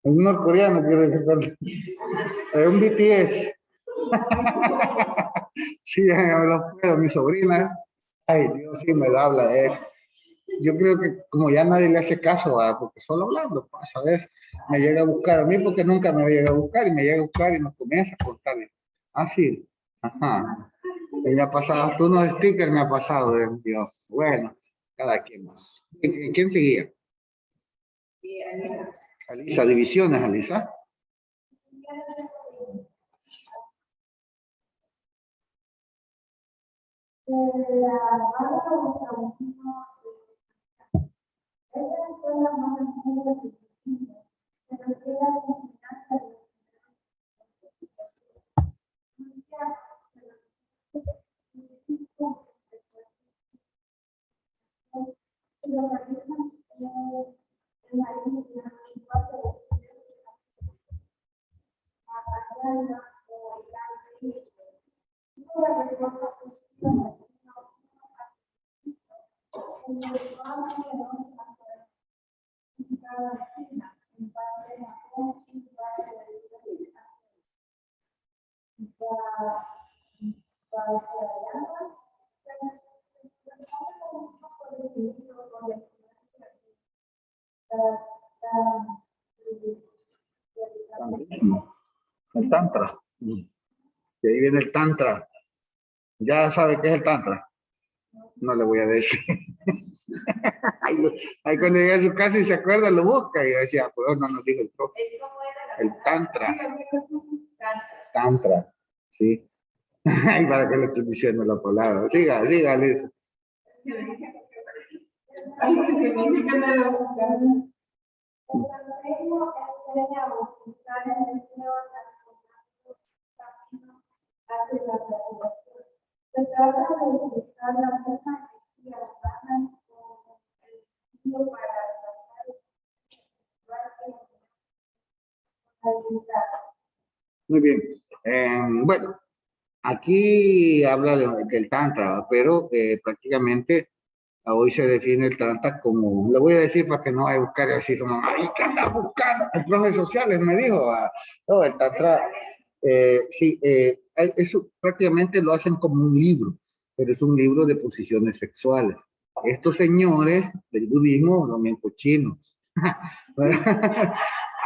Un norcoreano, quiero decir, un BTS. Sí, ya me lo puedo, mi sobrina. Ay, Dios, sí me da habla de él. Yo creo que como ya nadie le hace caso, ¿verdad? Porque solo hablando, pasa, a ver, me llega a buscar a mí porque nunca me llega a buscar y me llega a buscar y nos comienza a contar. Ah, sí, ajá. Ella ha pasado, tú unos stickers me ha pasado, Dios. Bueno, cada quien más. ¿Quién seguía? Alisa, divisiones, Alisa. El tantra. De ahí viene el tantra. ¿Ya sabe qué es el tantra? No le voy a decir. Ahí cuando llega a su casa y se acuerda, lo busca. Y yo decía, pues no nos dijo el profe. El tantra. Tantra. Sí. Ay, para que le estoy diciendo la palabra. Siga, Liz. Se trata de utilizar la misma energía humana como el medio para Muy bien. Bueno, aquí habla del tantra, pero prácticamente hoy se define el tantra como, le voy a decir para que no vaya a buscar así como, ay, ¿qué andas buscando? En redes sociales me dijo, no, el tantra, sí, eso prácticamente lo hacen como un libro, pero es un libro de posiciones sexuales. Estos señores del budismo son bien cochinos.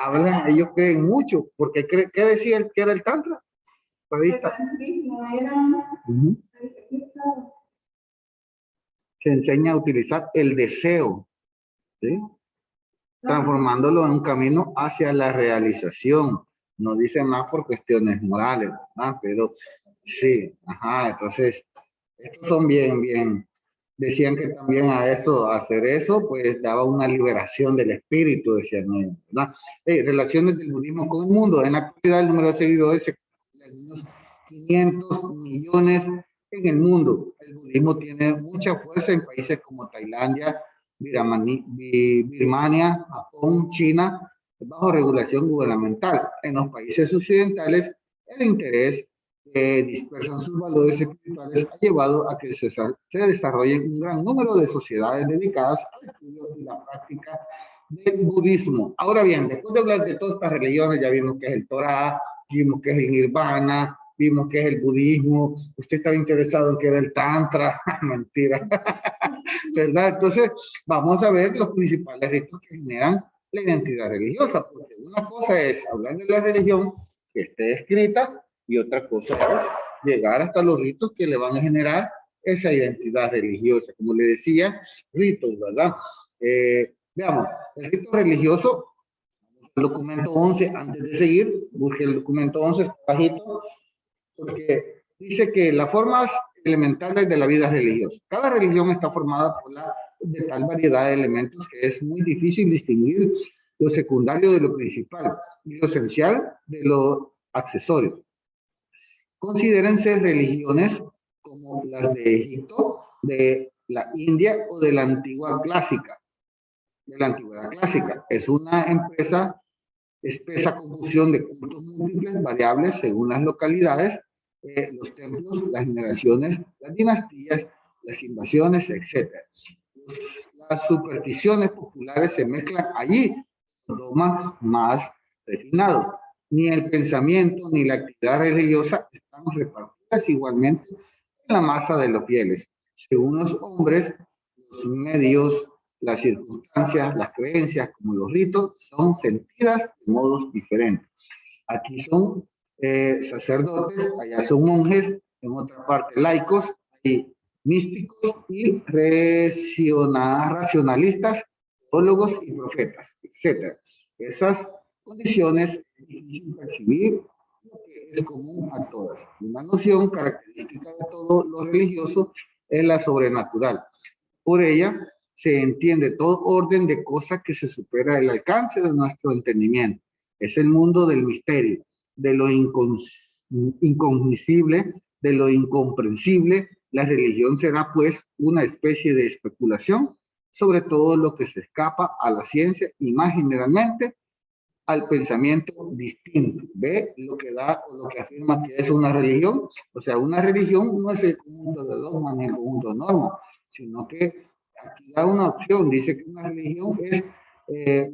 hablan, ellos creen mucho, porque ¿qué decía él que era el tantra? Ahí El está. tantrismo era Ujú. Se enseña a utilizar el deseo, ¿sí? Transformándolo en un camino hacia la realización. No dice más por cuestiones morales, ¿verdad? Pero sí, ajá, entonces, estos son bien, decían que también a eso, hacer eso, pues daba una liberación del espíritu, decían ellos, ¿verdad? Relaciones del budismo con el mundo. En la actualidad el número de seguidores se calcula en unos 500 millones en el mundo. El budismo tiene mucha fuerza en países como Tailandia, Birmania, Japón, China, bajo regulación gubernamental. En los países occidentales, el interés dispersan sus valores espirituales ha llevado a que se desarrollen un gran número de sociedades dedicadas al estudio y la práctica del budismo. Ahora bien, después de hablar de todas estas religiones, ya vimos que es el Torah, vimos que es el Nirvana, vimos que es el budismo, usted estaba interesado en que era el Tantra, mentira, ¿verdad? Entonces, vamos a ver los principales ritos que generan la identidad religiosa, porque una cosa es hablar de la religión que esté escrita y otra cosa es llegar hasta los ritos que le van a generar esa identidad religiosa. Como le decía, ritos, ¿verdad? Veamos, el rito religioso, el documento 11, antes de seguir, busque el documento 11, está bajito, porque dice que las formas elementales de la vida religiosa. Cada religión está formada por de tal variedad de elementos que es muy difícil distinguir lo secundario de lo principal y lo esencial de lo accesorio. Considérense religiones como las de Egipto, de la India o de la antigua clásica, de la antigüedad clásica. Es una espesa confusión de cultos múltiples, variables según las localidades, los templos, las generaciones, las dinastías, las invasiones, etc. Las supersticiones populares se mezclan allí, dogmas más refinados. Ni el pensamiento ni la actividad religiosa están repartidas igualmente en la masa de los fieles. Según los hombres, los medios, las circunstancias, las creencias, como los ritos, son sentidas de modos diferentes. Aquí son sacerdotes, allá son monjes, en otra parte laicos, y místicos y racionalistas, teólogos y profetas, etc. Esas condiciones difícil percibir lo que es común a todas. Una noción característica de todo lo religioso es la sobrenatural. Por ella se entiende todo orden de cosas que se supera el alcance de nuestro entendimiento. Es el mundo del misterio, de lo incognoscible, de lo incomprensible. La religión será pues una especie de especulación sobre todo lo que se escapa a la ciencia y más generalmente al pensamiento distinto. ¿Ve lo que da o lo que afirma que es una religión? O sea, una religión no es el conjunto de dogmas ni el conjunto de normas, sino que aquí da una opción, dice que una religión es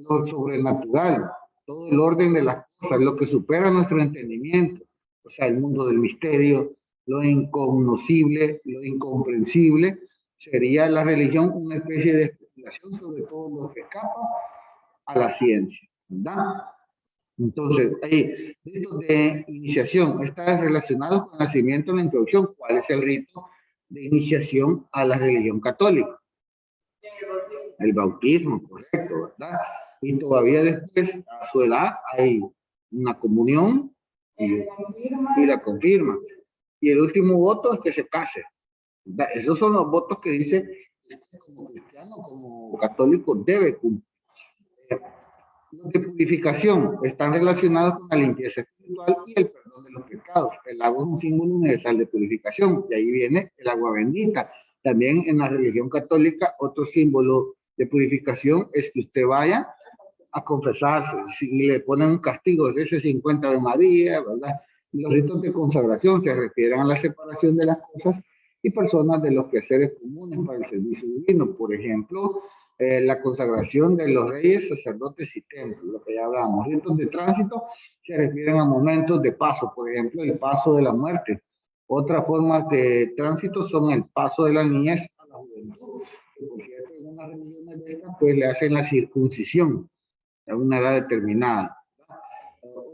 lo sobrenatural, todo el orden de las cosas, lo que supera nuestro entendimiento, o sea, el mundo del misterio, lo incognoscible, lo incomprensible, sería la religión una especie de especulación sobre todo lo que escapa a la ciencia, ¿verdad? Entonces, ahí, ritos de iniciación, está relacionado con el nacimiento en la introducción. ¿Cuál es el rito de iniciación a la religión católica? El bautismo, correcto, ¿verdad? Y todavía después, a su edad, hay una comunión y la confirma. Y el último voto es que se case, ¿verdad? Esos son los votos que dice que como cristiano, como católico, debe cumplir. Los de purificación están relacionados con la limpieza espiritual y el perdón de los pecados. El agua es un símbolo universal de purificación, y ahí viene el agua bendita. También en la religión católica, otro símbolo de purificación es que usted vaya a confesarse y le ponen un castigo de ese 50 de María, ¿verdad? Los ritos de consagración se refieren a la separación de las cosas y personas de los quehaceres comunes para el servicio divino. Por ejemplo, la consagración de los reyes, sacerdotes y templos, lo que ya hablamos. Ritos de tránsito se refieren a momentos de paso, por ejemplo, el paso de la muerte. Otras formas de tránsito son el paso de la niñez a la juventud, que por cierto en unas religiones de estas pues le hacen la circuncisión a una edad determinada.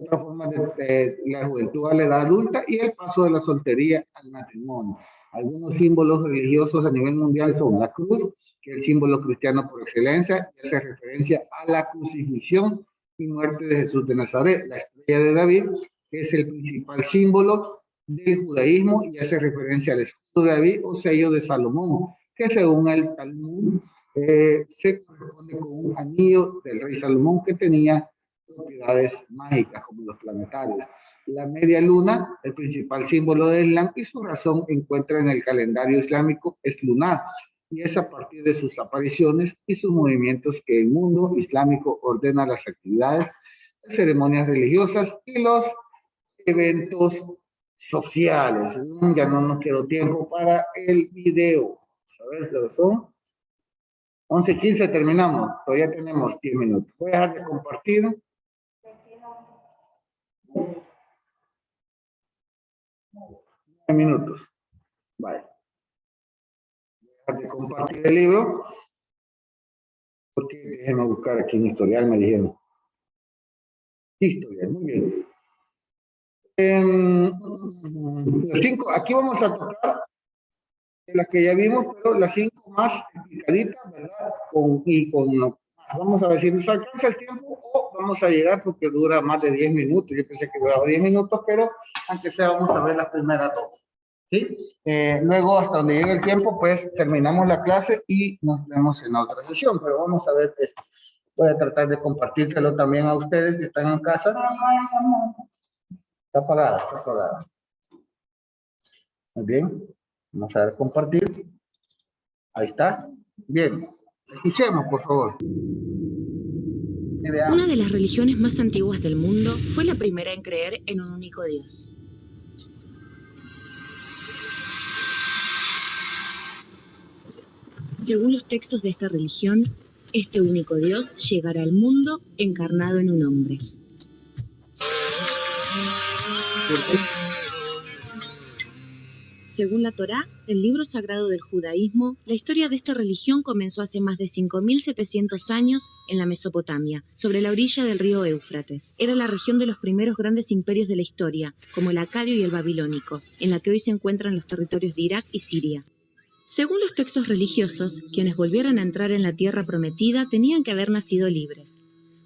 otra forma de la juventud a la edad adulta y el paso de la soltería al matrimonio. Algunos símbolos religiosos a nivel mundial son la cruz, que es el símbolo cristiano por excelencia, y hace referencia a la crucifixión y muerte de Jesús de Nazaret. La estrella de David, que es el principal símbolo del judaísmo y hace referencia al escudo de David o sello de Salomón, que según el Talmud se corresponde con un anillo del rey Salomón que tenía propiedades mágicas como los planetarios. La media luna, el principal símbolo del Islam, y su razón encuentra en el calendario islámico, es lunar, y es a partir de sus apariciones y sus movimientos que el mundo islámico ordena las actividades, las ceremonias religiosas y los eventos sociales. Ya no nos quedó tiempo para el video. A ver, ¿qué son? 11:15 terminamos. Todavía tenemos 10 minutos. Voy a dejar de compartir. 10 minutos. Vale. Voy a dejar de compartir el libro. Porque déjenme buscar aquí en historial, me dijeron. Historial, muy bien. Los 5, aquí vamos a tocar las que ya vimos, pero las 5 más explicaditas, ¿verdad? Vamos a ver si nos alcanza el tiempo o vamos a llegar porque dura más de 10 minutos. Yo pensé que duraba 10 minutos, pero aunque sea vamos a ver las primeras 2. ¿Sí? Luego, hasta donde llegue el tiempo, pues terminamos la clase y nos vemos en la otra sesión. Pero vamos a ver esto. Voy a tratar de compartírselo también a ustedes que están en casa. Está apagada, está apagada. Muy bien. Vamos a ver compartir. Ahí está. Bien. Escuchemos, por favor. Una de las religiones más antiguas del mundo fue la primera en creer en un único Dios. Según los textos de esta religión, este único Dios llegará al mundo encarnado en un hombre. Según la Torá, el libro sagrado del judaísmo, la historia de esta religión comenzó hace más de 5.700 años en la Mesopotamia, sobre la orilla del río Éufrates. Era la región de los primeros grandes imperios de la historia, como el acadio y el babilónico, en la que hoy se encuentran los territorios de Irak y Siria. Según los textos religiosos, quienes volvieran a entrar en la tierra prometida tenían que haber nacido libres.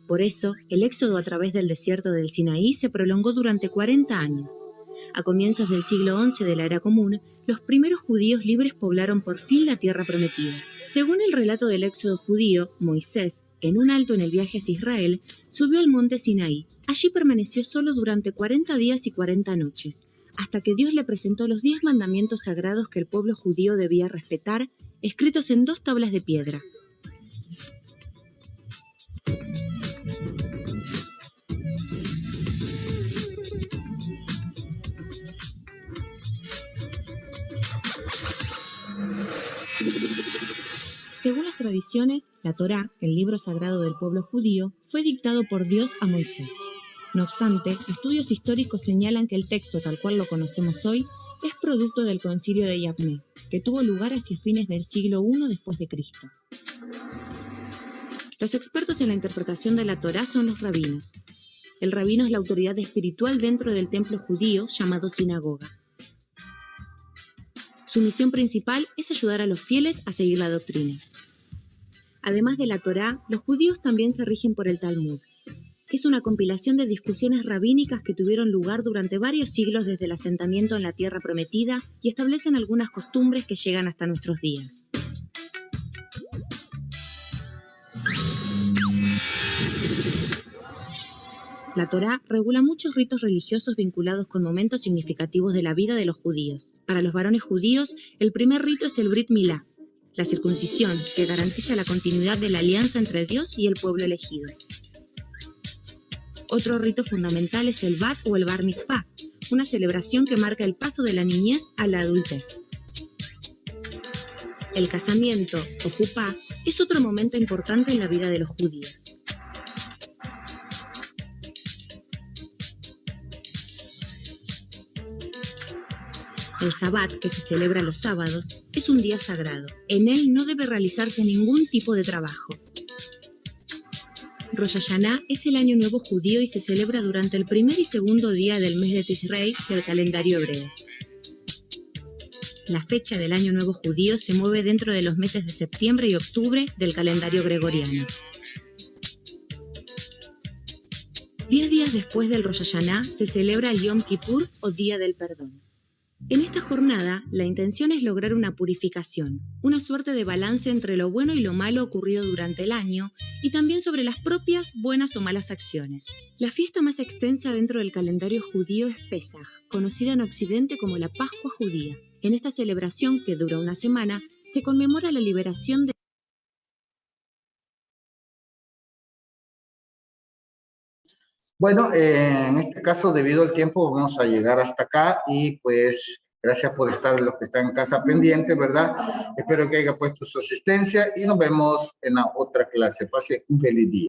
Por eso, el éxodo a través del desierto del Sinaí se prolongó durante 40 años. A comienzos del siglo XI de la Era Común, los primeros judíos libres poblaron por fin la tierra prometida. Según el relato del éxodo judío, Moisés, en un alto en el viaje hacia Israel, subió al monte Sinaí. Allí permaneció solo durante 40 días y 40 noches, hasta que Dios le presentó los 10 mandamientos sagrados que el pueblo judío debía respetar, escritos en 2 tablas de piedra. Según las tradiciones, la Torá, el libro sagrado del pueblo judío, fue dictado por Dios a Moisés. No obstante, estudios históricos señalan que el texto tal cual lo conocemos hoy es producto del concilio de Yavne, que tuvo lugar hacia fines del siglo I después de Cristo. Los expertos en la interpretación de la Torá son los rabinos. El rabino es la autoridad espiritual dentro del templo judío llamado sinagoga. Su misión principal es ayudar a los fieles a seguir la doctrina. Además de la Torá, los judíos también se rigen por el Talmud, que es una compilación de discusiones rabínicas que tuvieron lugar durante varios siglos desde el asentamiento en la Tierra Prometida y establecen algunas costumbres que llegan hasta nuestros días. La Torá regula muchos ritos religiosos vinculados con momentos significativos de la vida de los judíos. Para los varones judíos, el primer rito es el Brit Milá, la circuncisión, que garantiza la continuidad de la alianza entre Dios y el pueblo elegido. Otro rito fundamental es el Bat o el Bar Mitzvah, una celebración que marca el paso de la niñez a la adultez. El casamiento, o Jupá, es otro momento importante en la vida de los judíos. El Sabbat, que se celebra los sábados, es un día sagrado. En él no debe realizarse ningún tipo de trabajo. Rosh Hashanah es el año nuevo judío y se celebra durante el primer y segundo día del mes de Tishrei del calendario hebreo. La fecha del año nuevo judío se mueve dentro de los meses de septiembre y octubre del calendario gregoriano. 10 días después del Rosh Hashanah se celebra el Yom Kippur o Día del Perdón. En esta jornada, la intención es lograr una purificación, una suerte de balance entre lo bueno y lo malo ocurrido durante el año y también sobre las propias buenas o malas acciones. La fiesta más extensa dentro del calendario judío es Pesaj, conocida en Occidente como la Pascua Judía. En esta celebración, que dura una semana, se conmemora la liberación de Bueno, en este caso, debido al tiempo, vamos a llegar hasta acá y pues gracias por estar los que están en casa pendientes, ¿verdad? Espero que haya puesto su asistencia y nos vemos en la otra clase. Pase un feliz día.